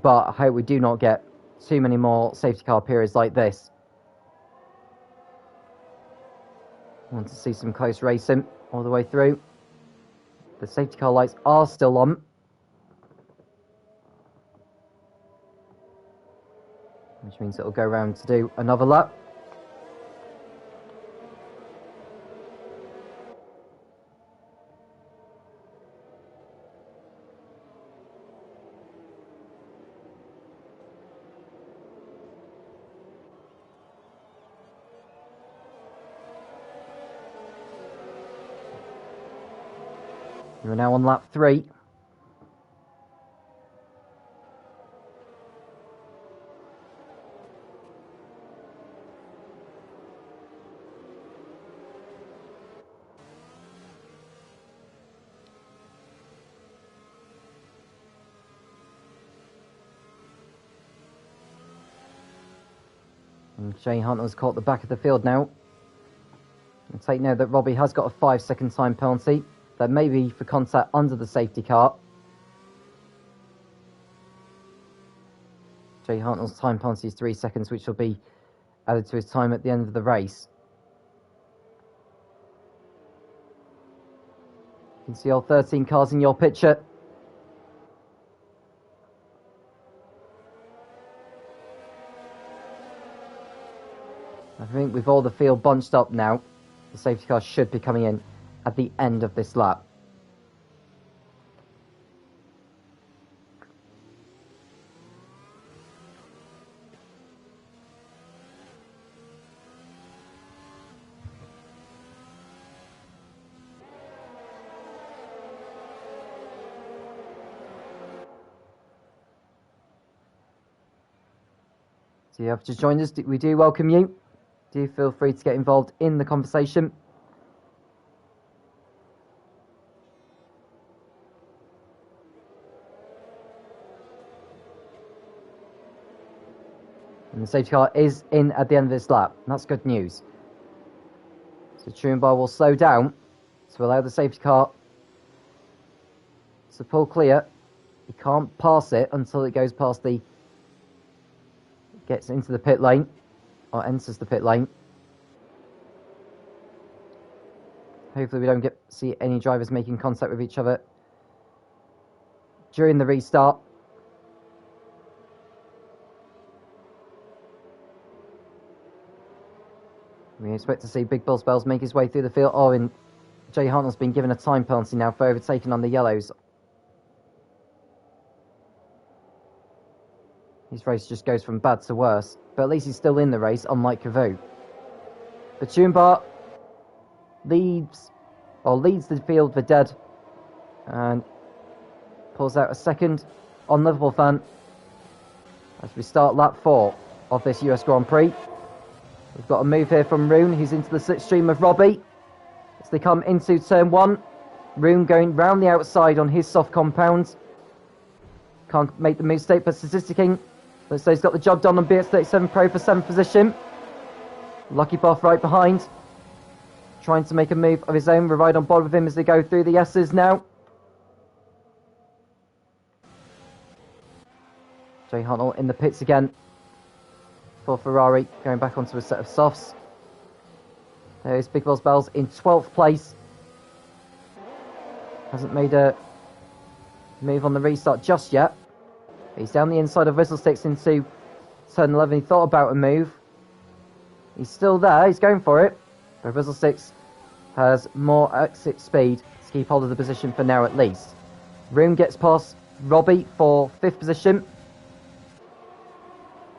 Speaker 1: but I hope we do not get too many more safety car periods like this. I want to see some close racing all the way through. The safety car lights are still on. Which means it'll go around to do another lap. You're now on lap 3. And Jay Hunter's caught the back of the field now. And take note that Robbie has got a 5-second time penalty. That may be for contact under the safety car. Jay Hartnell's time penalty is 3 seconds, which will be added to his time at the end of the race. You can see all 13 cars in your picture. I think with all the field bunched up now, the safety car should be coming in at the end of this lap. So you have just joined us. We do welcome you. Do feel free to get involved in the conversation. And the safety car is in at the end of this lap. And that's good news. So Truenbar will slow down to allow the safety car to pull clear. He can't pass it until it goes past gets into the pit lane, or enters the pit lane. Hopefully we don't see any drivers making contact with each other during the restart. We expect to see Big Bill Spells make his way through the field. Oh, and Jay Hartnell's been given a time penalty now for overtaking on the yellows. His race just goes from bad to worse. But at least he's still in the race, unlike Cavu. But Chumbar leads the field for dead. And pulls out a second on Liverpool Fan as we start lap 4 of this US Grand Prix. We've got a move here from Rune, who's into the slipstream of Robbie. As they come into turn 1. Rune going round the outside on his soft compound. Can't make the mistake, but Statisticing. Looks like he's got the job done on BX37 Pro for 7th position. Lucky Buff right behind. trying to make a move of his own. We're right on board with him as they go through the S's now. Jay Hartnell in the pits again for Ferrari, going back onto a set of softs. There's Big Boss Bells in 12th place. Hasn't made a move on the restart just yet. He's down the inside of Whistlesticks into turn 11. He thought about a move. He's still there. He's going for it. But Whistlesticks has more exit speed to keep hold of the position for now at least. Room gets past Robbie for 5th position.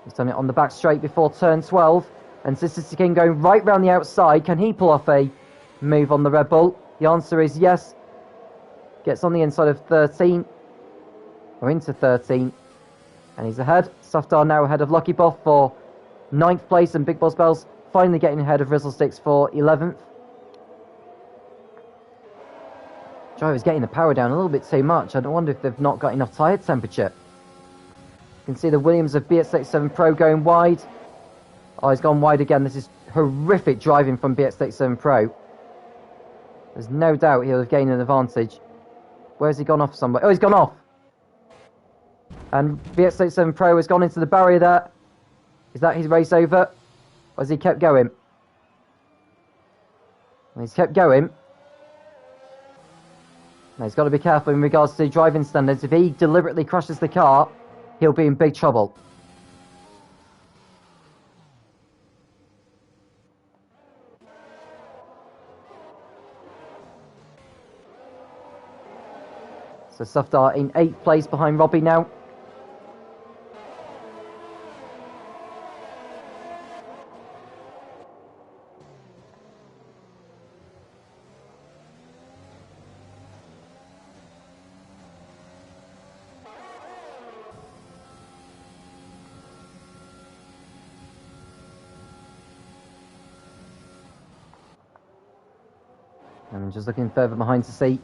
Speaker 1: He's done it on the back straight before turn 12. And Sister King going right round the outside. Can he pull off a move on the Red Bull? The answer is yes. Gets on the inside of 13. Or into 13. And he's ahead. Safdar now ahead of Lucky Boff for 9th place. And Big Boss Bells finally getting ahead of Rizzlesticks for 11th. Driver's getting the power down a little bit too much. I don't wonder if they've not got enough tyre temperature. You can see the Williams of BX37 Pro going wide. Oh, he's gone wide again. This is horrific driving from BX37 Pro. There's no doubt he'll have gained an advantage. Where's he gone off somewhere? Oh, he's gone off! And BX37 Pro has gone into the barrier there. Is that his race over? Or has he kept going? And he's kept going. Now he's got to be careful in regards to driving standards. If he deliberately crashes the car, he'll be in big trouble. So Safdar in 8th place behind Robbie now. And just looking further behind to see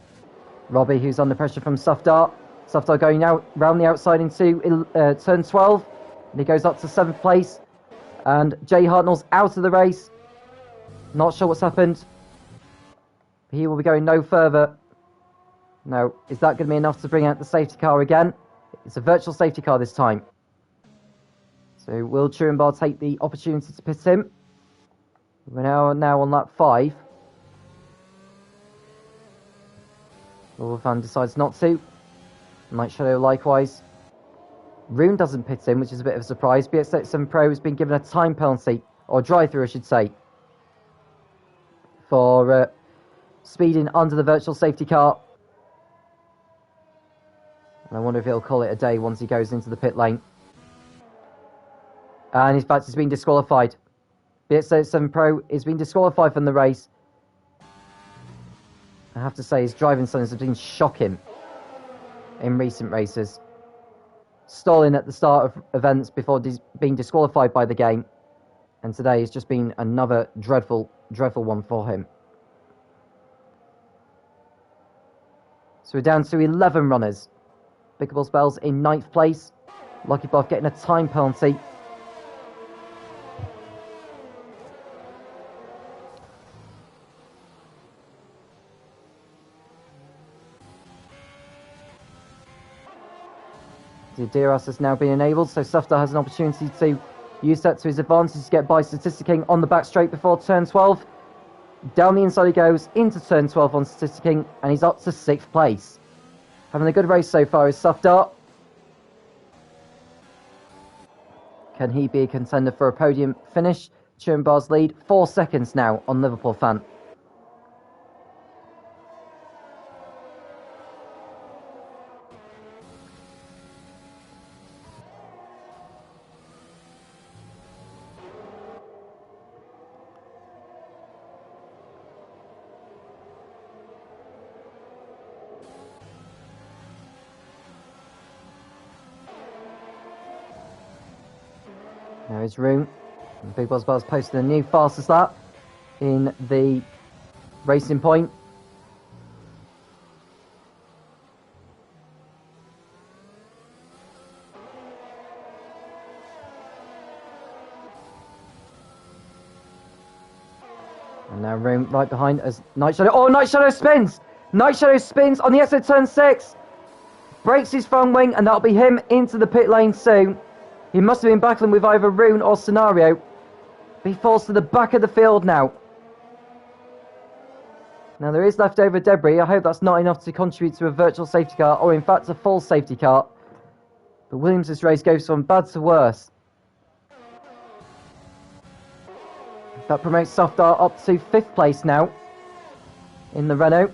Speaker 1: Robbie, who's under pressure from Safdar. Safdar going out round the outside into turn 12. And he goes up to 7th place. And Jay Hartnell's out of the race. Not sure what's happened. He will be going no further. No, is that going to be enough to bring out the safety car again? It's a virtual safety car this time. So will Turenbar take the opportunity to pit him? We're now on lap 5. Wolfan decides not to. Night Shadow likewise. Rune doesn't pit in, which is a bit of a surprise. BX37 Pro has been given a time penalty, or drive-through I should say, for speeding under the virtual safety car. And I wonder if he'll call it a day once he goes into the pit lane. And in fact, he's been disqualified. BX37 Pro is being disqualified from the race. I have to say, his driving standards have been shocking in recent races. Stalling at the start of events before being disqualified by the game. And today has just been another dreadful, dreadful one for him. So we're down to 11 runners. Big Boss Bells in 9th place. Lucky Buff getting a time penalty. Diras has now been enabled, so Safdar has an opportunity to use that to his advantage to get by Statistic King on the back straight before turn 12. Down the inside he goes into turn 12 on Statistic King, and he's up to 6th place. Having a good race so far is Safdar. Can he be a contender for a podium finish? Turenbar's lead, 4 seconds now on Liverpool Fan. There is room. Big Boss Bells posted a new fastest lap in the Racing Point. And now Room right behind as Night Shadow. Oh, Night Shadow spins! Night Shadow spins on the exit turn 6. Breaks his front wing, and that'll be him into the pit lane soon. He must have been battling with either Rune or Scenario. But he falls to the back of the field now. Now there is leftover debris. I hope that's not enough to contribute to a virtual safety car, or in fact a full safety car. But Williams' race goes from bad to worse. That promotes Softar up to 5th place now in the Renault.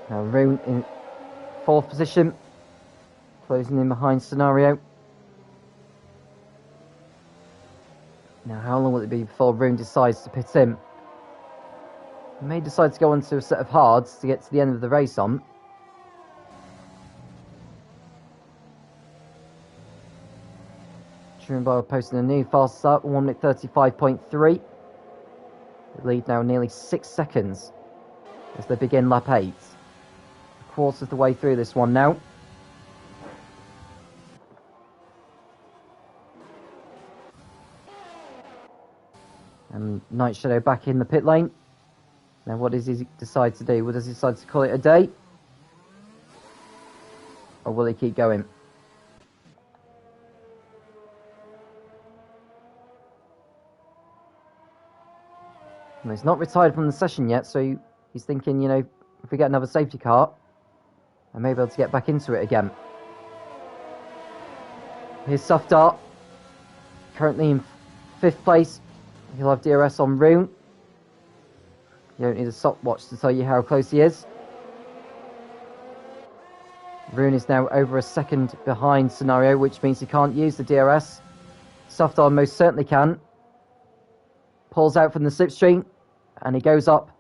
Speaker 1: Now Rune in 4th position, closing in behind Scenario. Now how long will it be before Rune decides to pit in? He may decide to go onto a set of hards to get to the end of the race on. Truenbar posting a new fast start, 1 minute 35.3. The lead now nearly 6 seconds as they begin lap 8. A quarter of the way through this one now. And Night Shadow back in the pit lane. Now what does he decide to do? Does he decide to call it a day? Or will he keep going? And he's not retired from the session yet, so he's thinking, you know, if we get another safety car, I may be able to get back into it again. Here's Softar, currently in 5th place. He'll have DRS on Rune. You don't need a stopwatch to tell you how close he is. Rune is now over a second behind Scenario, which means he can't use the DRS. Softar most certainly can. Pulls out from the slipstream, and he goes up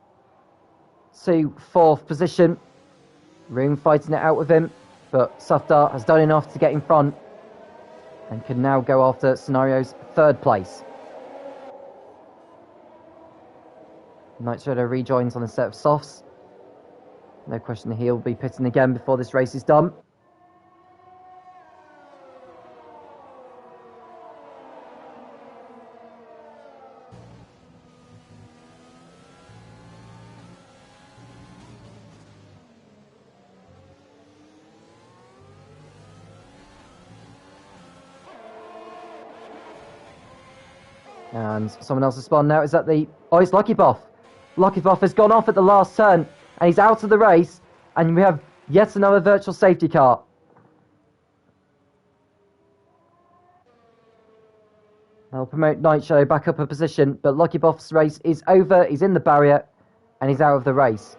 Speaker 1: to 4th position. Rune fighting it out with him, but Softar has done enough to get in front and can now go after Scenario's 3rd place. Night Shadow rejoins on a set of softs. No question that he'll be pitting again before this race is done. And someone else has spawned now. Is that the... Oh, it's Lucky Buff. Lucky Buff has gone off at the last turn, and he's out of the race, and we have yet another virtual safety car. They'll promote Night Shadow back up a position, but Lucky Buff's race is over. He's in the barrier, and he's out of the race.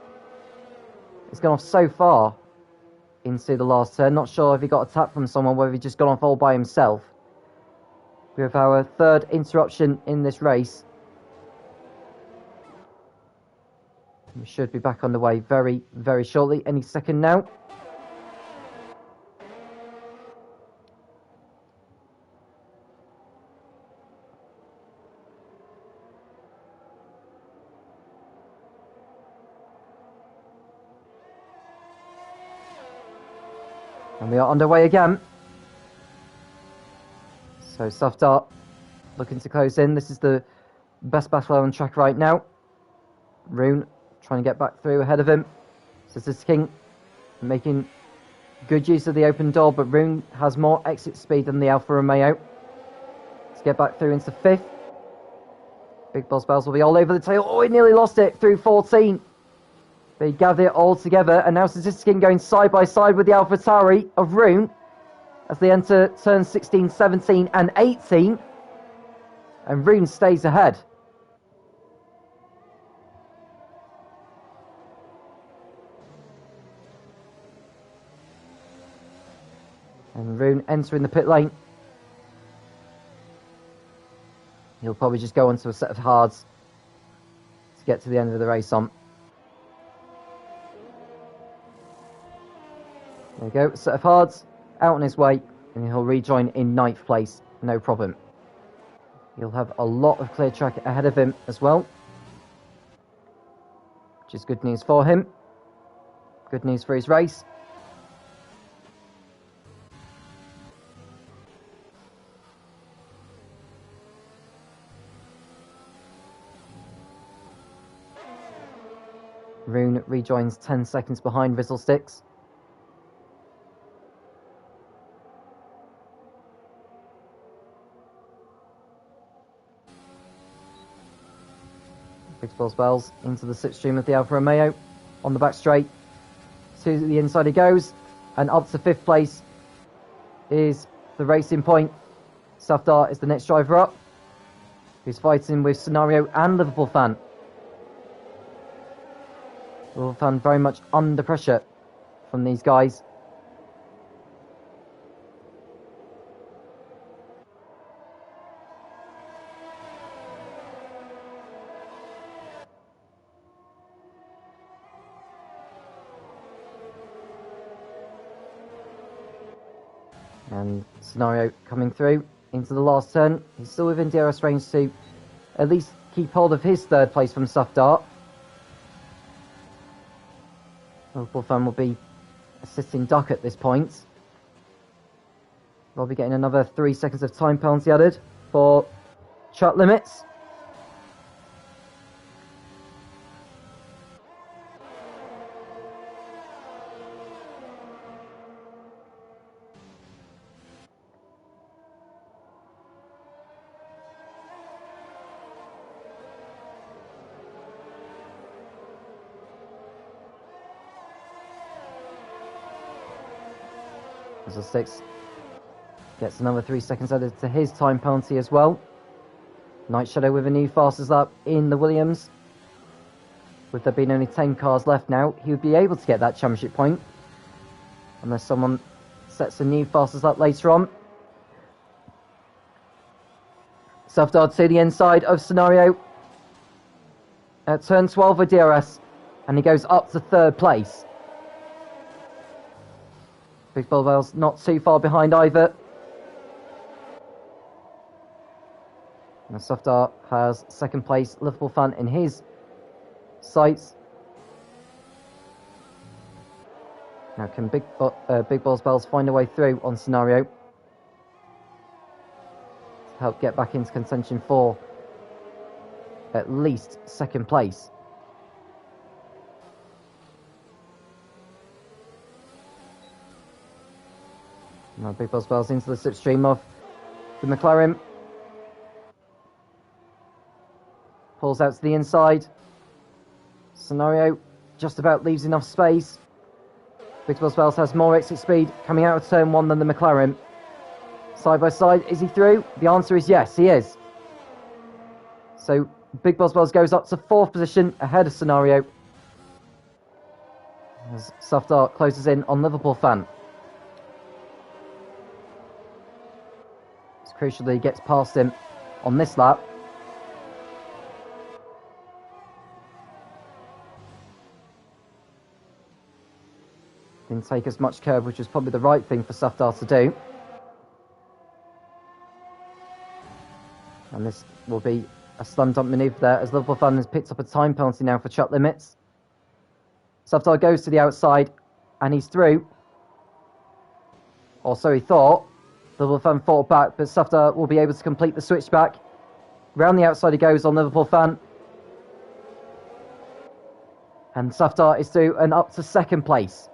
Speaker 1: He's gone off so far into the last turn. Not sure if he got a tap from someone, whether he just gone off all by himself. We have our 3rd interruption in this race. We should be back on the way very, very shortly. Any second now. And we are underway again. So Softar looking to close in. This is the best battle on track right now. Rune trying to get back through ahead of him. Sisters King making good use of the open door, but Rune has more exit speed than the Alfa Romeo. Let's get back through into 5th. Big Boss Bells will be all over the tail. Oh, he nearly lost it through 14. But he gathered it all together, and now Sisters King going side by side with the AlphaTauri of Rune as they enter turns 16, 17 and 18. And Rune stays ahead. And Rune entering the pit lane. He'll probably just go onto a set of hards to get to the end of the race on. There we go, set of hards, out on his way, and he'll rejoin in 9th place, no problem. He'll have a lot of clear track ahead of him as well, which is good news for him. Good news for his race. Rune rejoins 10 seconds behind Rizzlesticks. Big Balls Bells into the slipstream of the Alfa Romeo on the back straight. To the inside he goes, and up to 5th place is the Racing Point. Safdar is the next driver up, who's fighting with Scenario and Liverpool Fan. Liverpool Fan very much under pressure from these guys. And Scenario coming through into the last turn. He's still within DRS range to at least keep hold of his 3rd place from Safdar. Liverpool Fan will be assisting Duck at this point. They'll be getting another 3 seconds of time penalty added for shut limits. Rizzlesticks gets another 3 seconds added to his time penalty as well. Night Shadow with a new fastest lap in the Williams. With there being only 10 cars left now, he would be able to get that championship point. Unless someone sets a new fastest lap later on. Safdar to the inside of Scenario at turn 12 with DRS, and he goes up to 3rd place. Big Balls Bells not too far behind either. And Safdar has 2nd place, Liverpool Fan in his sights. Now can Big Balls Bells find a way through on Scenario to help get back into contention for at least 2nd place. Now Big Balls Bells into the slipstream of the McLaren. Pulls out to the inside. Scenario just about leaves enough space. Big Balls Bells has more exit speed coming out of turn 1 than the McLaren. Side by side, is he through? The answer is yes, he is. So Big Balls Bells goes up to 4th position ahead of Scenario as Safdar closes in on Liverpool Fan. It's crucial that he gets past him on this lap. Didn't take as much curb, which was probably the right thing for Safdar to do. And this will be a slam dunk manoeuvre there as Liverpool Fan has picked up a time penalty now for shut limits. Safdar goes to the outside and he's through. Or so he thought. Liverpool Fan fought back, but Safdar will be able to complete the switchback. Round the outside he goes on Liverpool Fan. And Safdar is through and up to 2nd place.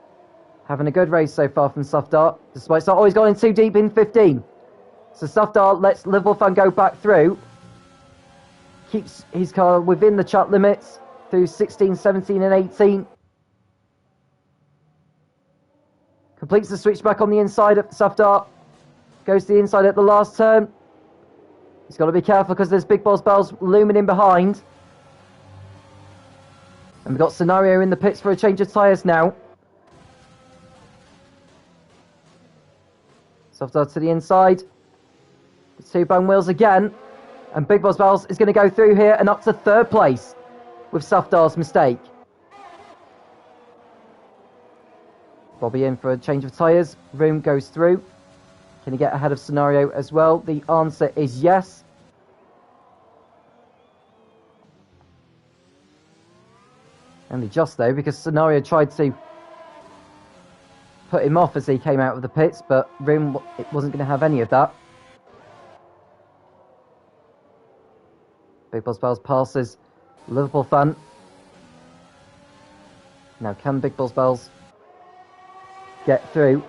Speaker 1: Having a good race so far from Safdar, despite he's gone in too deep in 15. So Safdar lets Liverpool Fan go back through. Keeps his car within the chat limits through 16, 17 and 18. Completes the switchback on the inside of Safdar. Goes to the inside at the last turn. He's got to be careful because there's Big Balls Bells looming in behind. And we've got Scenario in the pits for a change of tyres now. Safdar to the inside. The 2 bang wheels again. And Big Balls Bells is going to go through here and up to 3rd place with Safdar's mistake. Bobby in for a change of tyres. Room goes through. Can he get ahead of Scenario as well? The answer is yes. Only just though, because Scenario tried to put him off as he came out of the pits, but Room wasn't going to have any of that. Big Boss Bells passes Liverpool fan. Now can Big Boss Bells get through?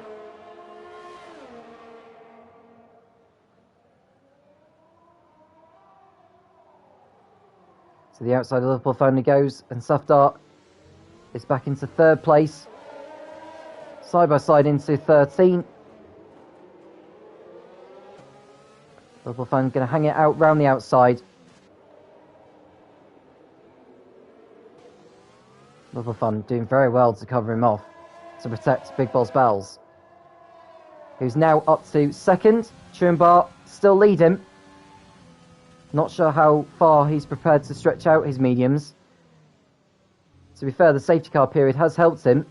Speaker 1: To the outside of Liverpool fan he goes, and Safdar is back into third place. Side by side into 13. Liverpool fan going to hang it out round the outside. Liverpool fan doing very well to cover him off to protect Big Boss Bells, who's now up to second. Chumbar still leading. Not sure how far he's prepared to stretch out his mediums. To be fair, the safety car period has helped him.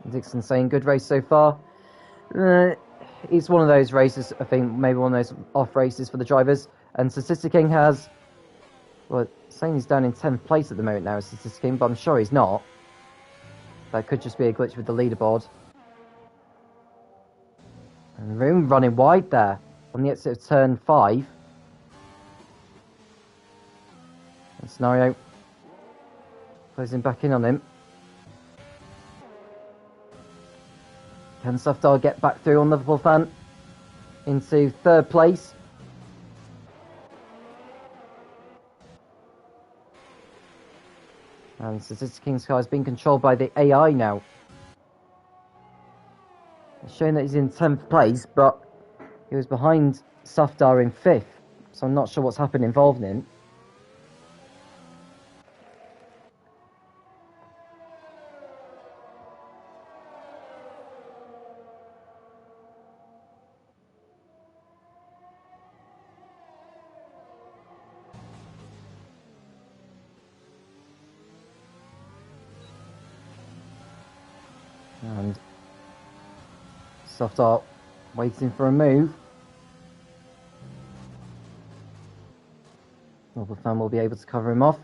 Speaker 1: Dixon saying good race so far. It's one of those races, I think, maybe one of those off races for the drivers. And Statistic King has, well, saying he's down in 10th place at the moment now, Statistic King, but I'm sure he's not. That could just be a glitch with the leaderboard. And Room running wide there on the exit of turn 5. And Scenario closing back in on him. Can Safdar get back through on Liverpool fan into third place? And Statistic King's car is being controlled by the AI now. It's showing that he's in 10th place, but he was behind Safdar in 5th. So I'm not sure what's happened involved in. And Safdar waiting for a move. Liverpool fan will be able to cover him off.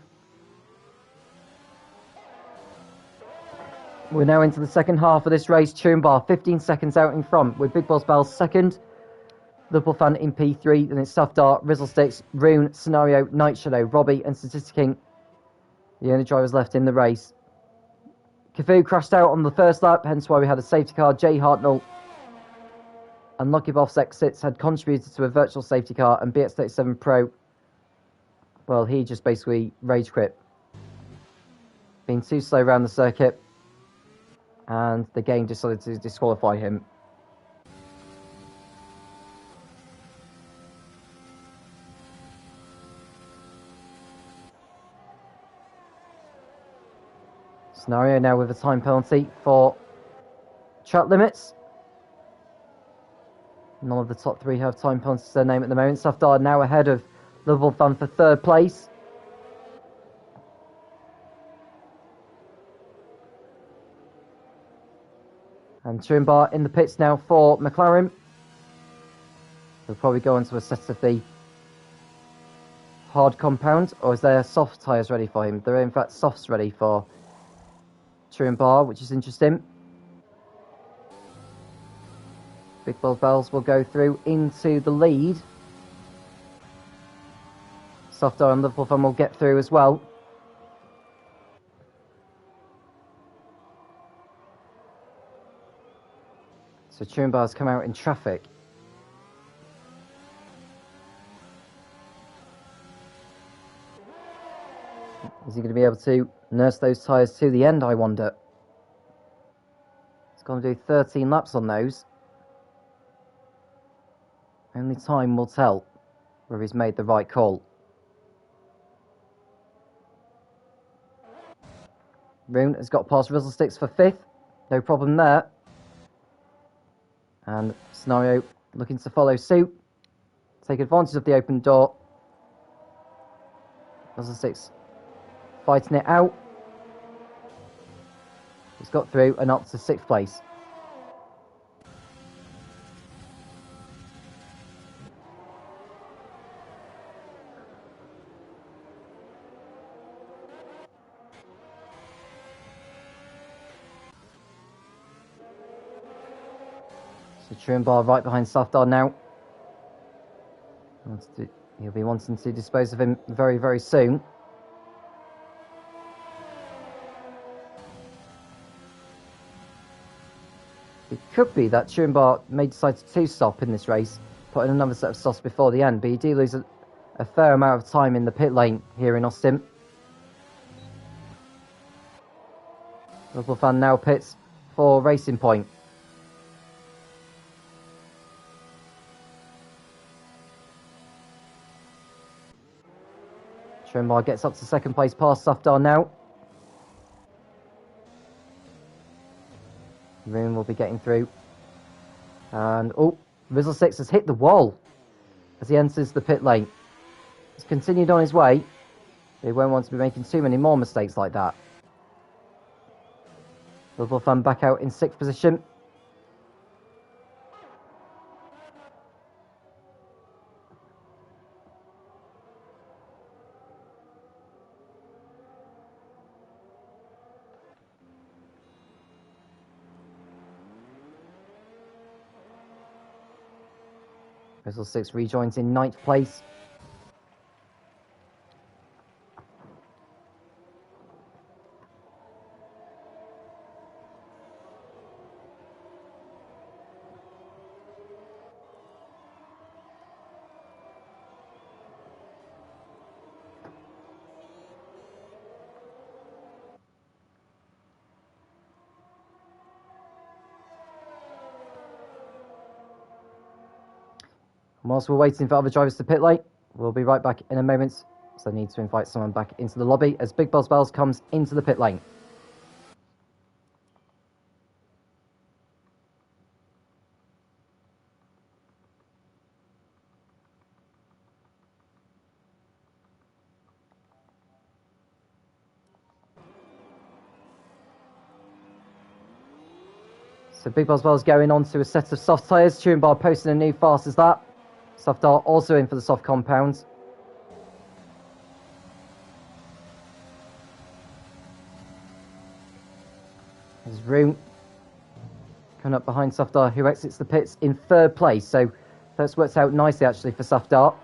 Speaker 1: We're now into the second half of this race. Chumbar 15 seconds out in front with Big Boss Bells second. Liverpool fan in P3. Then it's Safdar, Rizzlesticks, Rune, Scenario, Night Shadow, Robbie and Statistic King. The only drivers left in the race. Cafu crashed out on the first lap, hence why we had a safety car. Jay Hartnell and Lucky Boss exits had contributed to a virtual safety car, and BX37 Pro, well, he just basically rage quit. Being too slow around the circuit, and the game decided to disqualify him. Scenario now with a time penalty for track limits. None of the top 3 have time penalties to their name at the moment. Safdar now ahead of Liverpool fan for third place. And Chumbar in the pits now for McLaren. He'll probably go onto a set of the hard compound, or is there soft tyres ready for him? There are in fact softs ready for Chumbar, which is interesting. Big Boss Bells will go through into the lead. Safdar and Liverpool fan will get through as well. So Chumbar's come out in traffic. Is he going to be able to nurse those tyres to the end, I wonder? He's going to do 13 laps on those. Only time will tell whether he's made the right call. Rune has got past Rizzlesticks for 5th. No problem there. And Scenario looking to follow suit. take advantage of the open door. Nuzzle 6 fighting it out. He's got through and up to 6th place. So Truenbar right behind Safdar now. He'll be wanting to dispose of him very, very soon. It could be that Truenbar may decide to stop in this race, put in another set of softs before the end, but you do lose a fair amount of time in the pit lane here in Austin. Liverpool fan now pits for Racing Point. Truenbar gets up to 2nd place past Safdar now. Roon will be getting through. And, Rizzle 6 has hit the wall as he enters the pit lane. He's continued on his way. He won't want to be making too many more mistakes like that. Liverpool fan back out in 6th position. Rizzle 6 rejoins in 9th place. Whilst we're waiting for other drivers to pit lane, we'll be right back in a moment. So I need to invite someone back into the lobby as Big Buzz Bells comes into the pit lane. So Big Buzz Bells going on to a set of soft tyres. Truenbar posting a new fast as that. Safdar also in for the soft compounds. There's Roon coming up behind Safdar, who exits the pits in 3rd place. So that's worked out nicely actually for Safdar.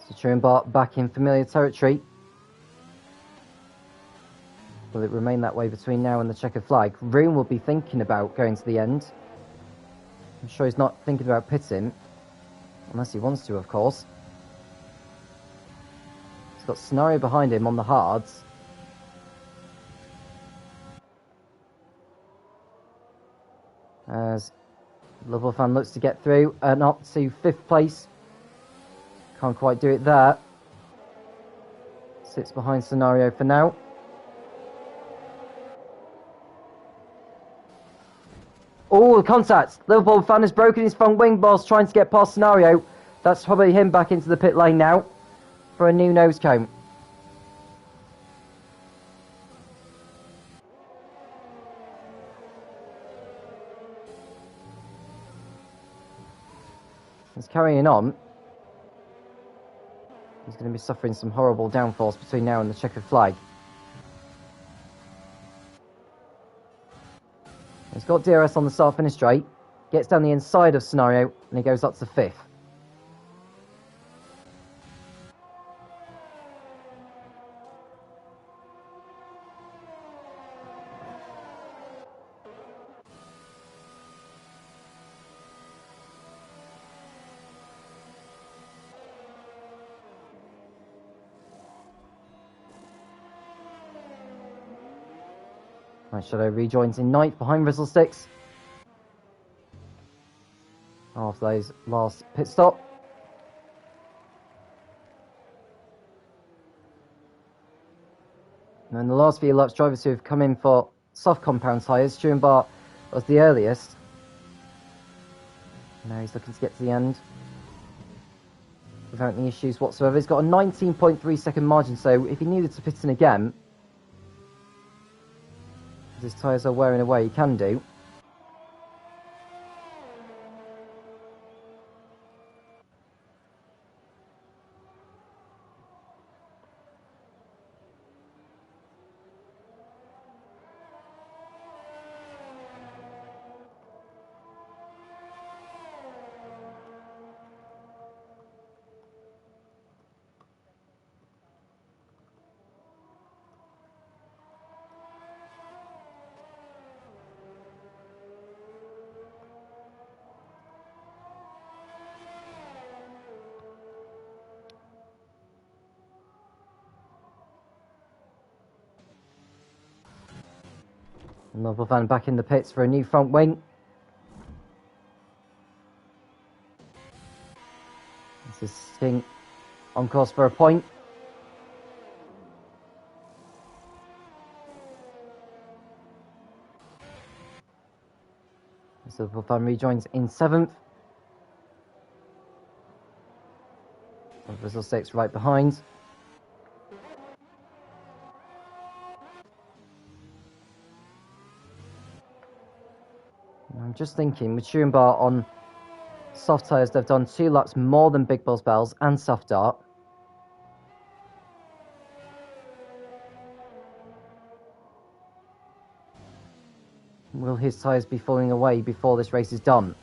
Speaker 1: So Truenbar back in familiar territory. Will it remain that way between now and the checkered flag? Roon will be thinking about going to the end. I'm sure he's not thinking about pitting. Unless he wants to, of course. He's got Scenario behind him on the hards. As Liverpool fan looks to get through and up to 5th place. Can't quite do it there. Sits behind Scenario for now. Oh, the contact! Liverpool fan has broken his front wing whilst trying to get past Scenario. That's probably him back into the pit lane now for a new nose cone. He's carrying on. He's going to be suffering some horrible downforce between now and the checkered flag. He's got DRS on the start finish straight, gets down the inside of Scenario, and he goes up to 5th. Night Shadow rejoins in 9th behind Rizzlesticks. After those last pit stop. And then the last few laps, drivers who have come in for soft compound tyres. Stuart was the earliest. Now he's looking to get to the end without any issues whatsoever. He's got a 19.3 second margin, so if he needed to pit in again, as his tyres are wearing away, he can do. Another van back in the pits for a new front wing. This is King on course for a point. The van rejoins in 7th. Rizzlesticks right behind. I'm just thinking, with Bar on soft tyres, they've done 2 laps more than Big Balls Bells and Soft Dart. Will his tyres be falling away before this race is done?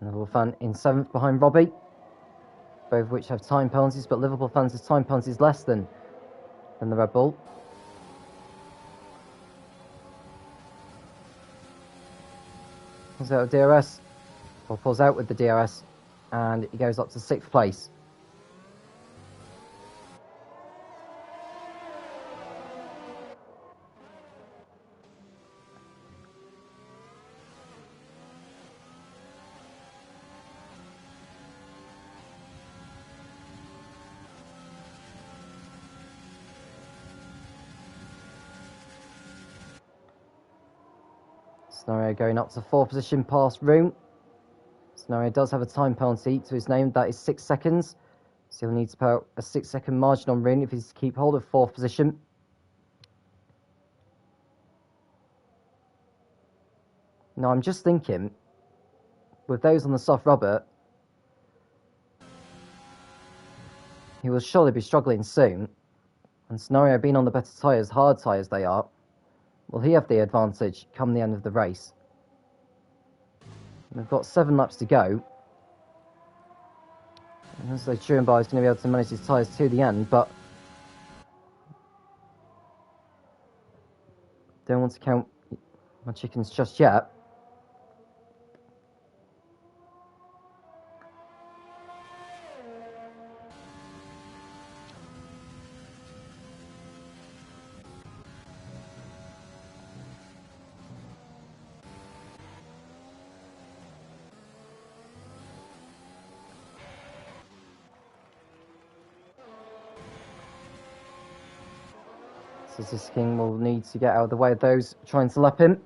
Speaker 1: Liverpool fan in 7th behind Robbie, both of which have time penalties, but Liverpool fans' time penalties less than the Red Bull. Pulls out of DRS, or pulls out with the DRS, and he goes up to 6th place. Scenario going up to 4th position past Room. Scenario does have a time penalty to his name, that is 6 seconds. So he'll need to put a 6-second margin on Room if he's to keep hold of 4th position. Now I'm just thinking, with those on the soft rubber, he will surely be struggling soon. And Scenario being on the better tyres, hard tyres they are, will he have the advantage come the end of the race? We've got 7 laps to go. And so Truenbar is going to be able to manage his tyres to the end, but don't want to count my chickens just yet. So this King will need to get out of the way of those trying to lap him.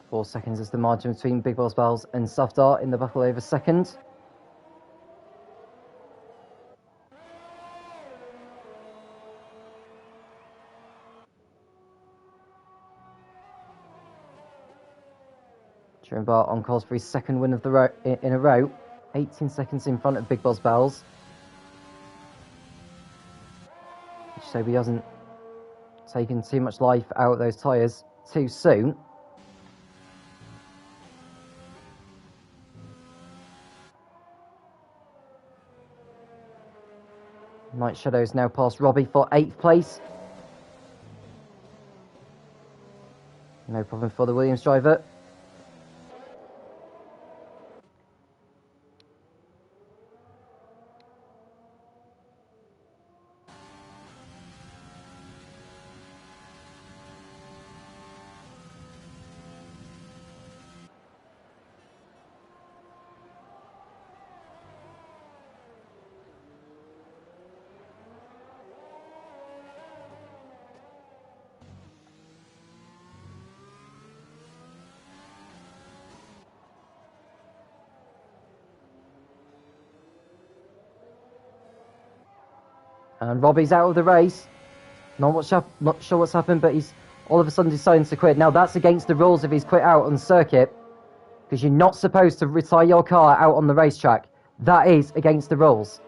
Speaker 1: 4 seconds is the margin between Big Balls Bells and Safdar in the battle over second. Bar on course for his second win of the in a row. 18 seconds in front of Big Balls Bells. Just hope he hasn't taken too much life out of those tyres too soon. Night Shadow's now past Robbie for 8th place. No problem for the Williams driver. And Robbie's out of the race. Not sure what's happened, but he's all of a sudden deciding to quit. Now, that's against the rules if he's quit out on circuit, because you're not supposed to retire your car out on the racetrack. That is against the rules.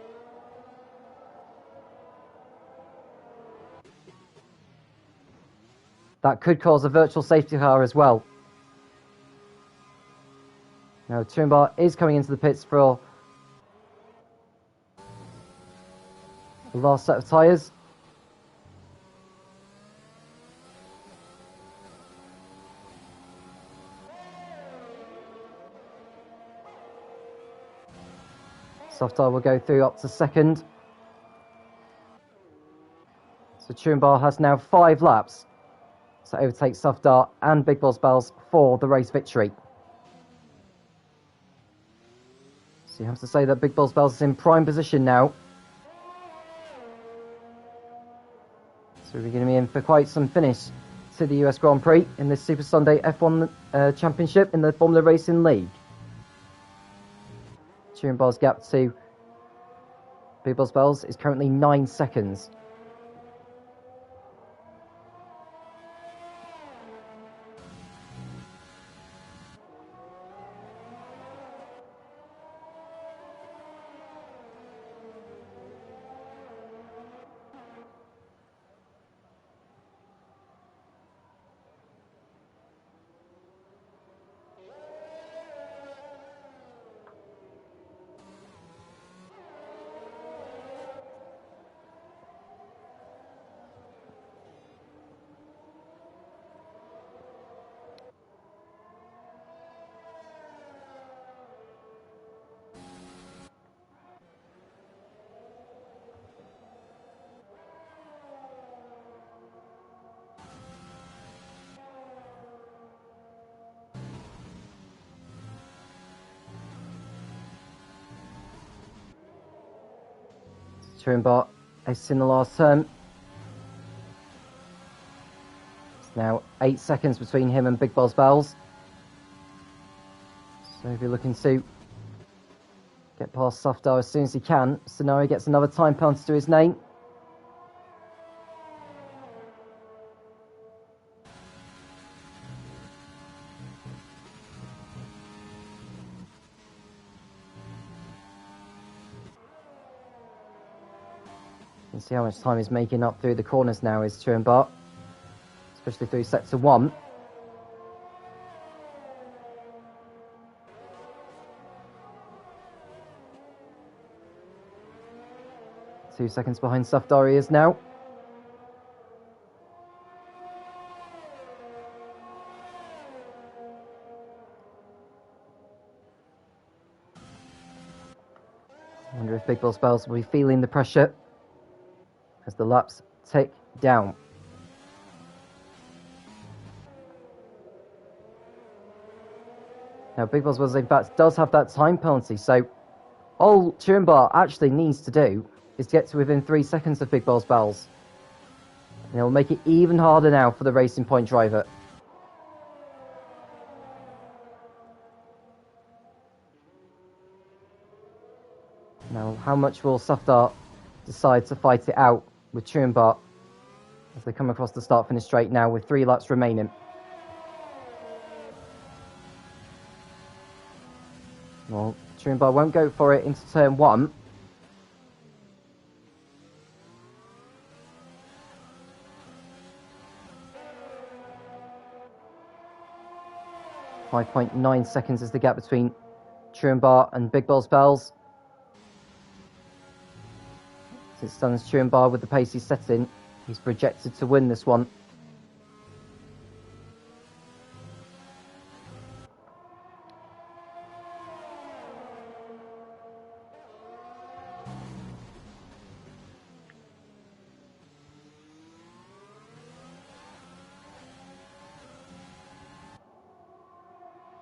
Speaker 1: That could cause a virtual safety car as well. Now, Bar is coming into the pits for the last set of tyres. Safdar will go through up to second. So Bar has now 5 laps to overtake Safdar and Big Balls Bells for the race victory. So you have to say that Big Balls Bells is in prime position now. So we're going to be in for quite some finish to the US Grand Prix in this Super Sunday F1 Championship in the Formula Racing League. Bar's gap to Big Balls Bells is currently 9 seconds. Bar is in the last turn. It's now 8 seconds between him and Big Balls Bells. So if you're looking to get past Safdar as soon as he can, Sonari gets another time penalty to his name. You can see how much time he's making up through the corners now is Bar, especially through sector 1. Two seconds behind Safdar he is now. I wonder if Big Balls Bells will be feeling the pressure as the laps tick down. Now, Big Balls Bells, in fact, does have that time penalty, so all Bar actually needs to do is to get to within 3 seconds of Big Balls Bells. And it will make it even harder now for the Racing Point driver. Now, how much will Safdar decide to fight it out with Truenbar as they come across the start-finish straight now with 3 laps remaining? Well, Truenbar won't go for it into turn 1. .9 seconds is the gap between Truenbar and Big Balls Bells. It stuns Truenbar with the pace he's set in. He's projected to win this one.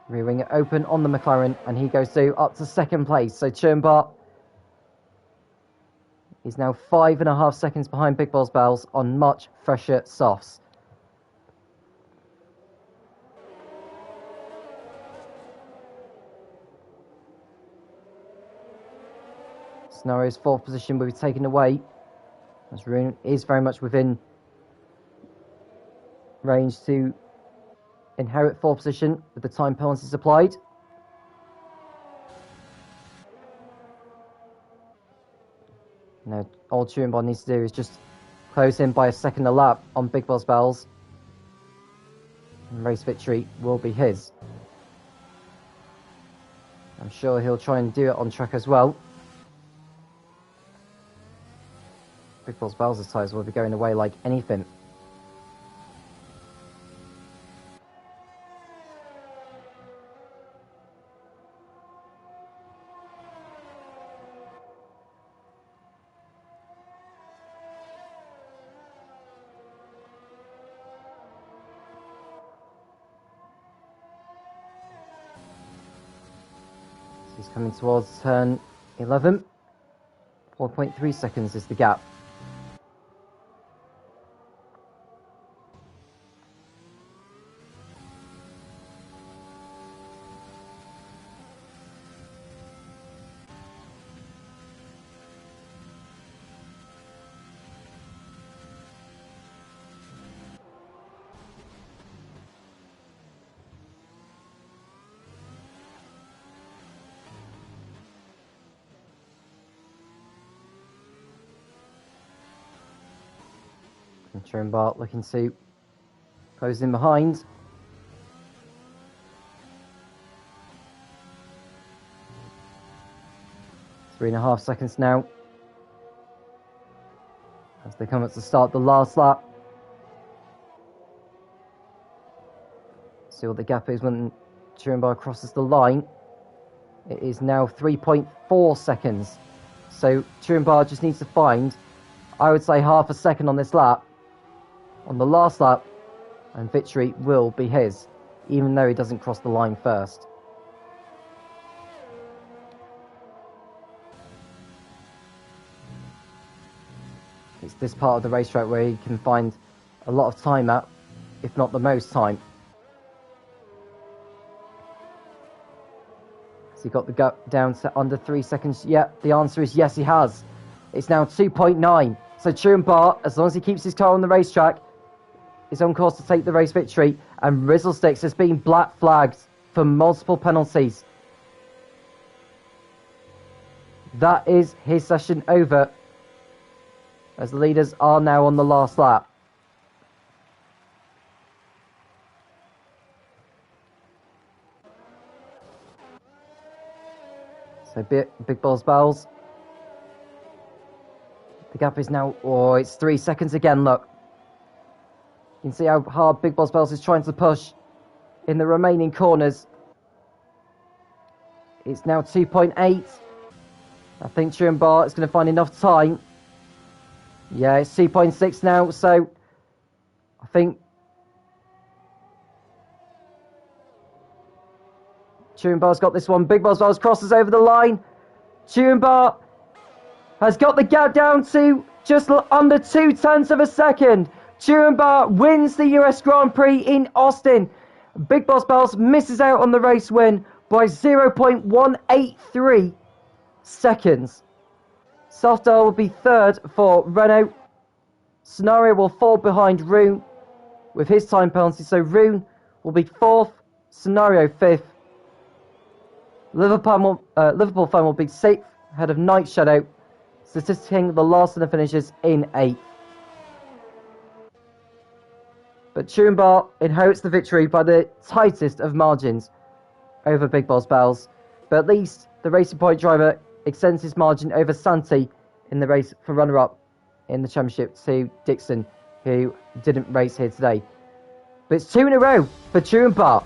Speaker 1: Rear wing it open on the McLaren, and he goes up to second place. So Truenbar is now 5.5 seconds behind Big Balls Bells on much fresher softs. Scenario's 4th position will be taken away, as Rune is very much within range to inherit 4th position with the time penalties applied. Now, all Truenbar needs to do is just close in by a second a lap on Big Balls Bells, and race victory will be his. I'm sure he'll try and do it on track as well. Big Balls Bells' tyres will be going away like anything. He's coming towards turn 11. 4.3 seconds is the gap. And Truenbar looking to close in behind. Three and a half seconds now as they come up to start the last lap. See what the gap is when Truenbar crosses the line. It is now 3.4 seconds. So Truenbar just needs to find, I would say, half a second on this lap, on the last lap, and victory will be his, even though he doesn't cross the line first. It's this part of the racetrack where he can find a lot of time at, if not the most time. Has he got the gap down to under 3 seconds? Yeah, the answer is yes, he has. It's now 2.9. So Truenbar, as long as he keeps his car on the racetrack, is on course to take the race victory. And Rizzlesticks has been black flagged for multiple penalties. That is his session over, as the leaders are now on the last lap. So Big Balls Bells. The gap is now, oh, it's 3 seconds again, look. You can see how hard Big Balls Bells is trying to push in the remaining corners. It's now 2.8. I think Truenbar is going to find enough time. Yeah, it's 2.6 now, so I think Truenbar's got this one. Big Balls Bells crosses over the line. Truenbar has got the gap down to just under 0.2 of a second. Truenbar wins the US Grand Prix in Austin. Big Balls Bells misses out on the race win by 0.183 seconds. Softail will be third for Renault. Scenario will fall behind Rune with his time penalty, so Rune will be fourth, Scenario fifth. Liverpool Fun will be sixth, ahead of Night Shadow, statisticing the last of the finishes in eighth. But Turenbar inherits the victory by the tightest of margins over Big Boss Bells. But at least the Racing Point driver extends his margin over Santi in the race for runner-up in the championship to Dixon, who didn't race here today. But it's 2 in a row for Turenbar.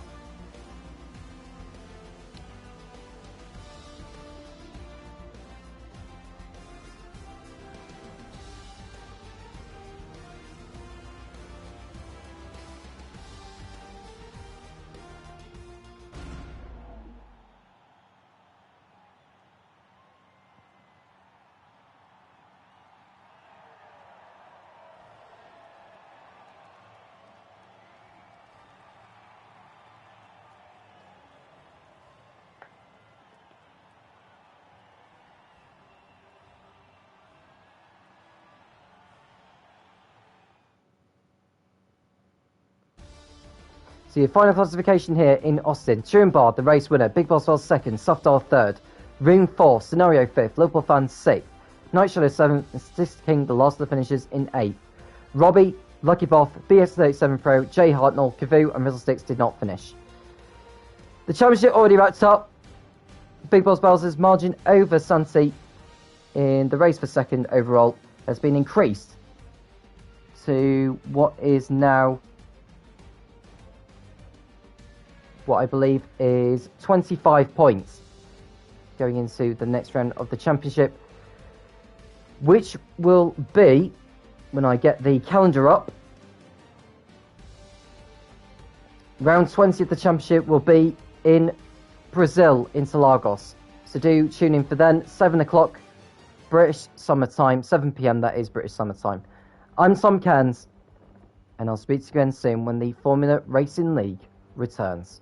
Speaker 1: So your final classification here in Austin. Turenbar, the race winner. Big Boss Wells second. Softail third. Rune fourth. Scenario fifth. Liverpool Fan sixth. Night Shadow seventh. And Statistic King, the last of the finishers, in eighth. Robbie, Lucky Boff, BS37 Pro, Jay Hartnell, Kavoo and Rizzlesticks did not finish. The championship already wrapped up. Big Boss Bells' margin over Santi in the race for second overall has been increased to what is now, what I believe is 25 points going into the next round of the championship, which will be, when I get the calendar up, round 20 of the championship will be in Brazil, Interlagos. So do tune in for then, 7 o'clock British Summer Time, 7 p.m. that is British Summer Time. I'm Tom Cairns, and I'll speak to you again soon when the Formula Racing League returns.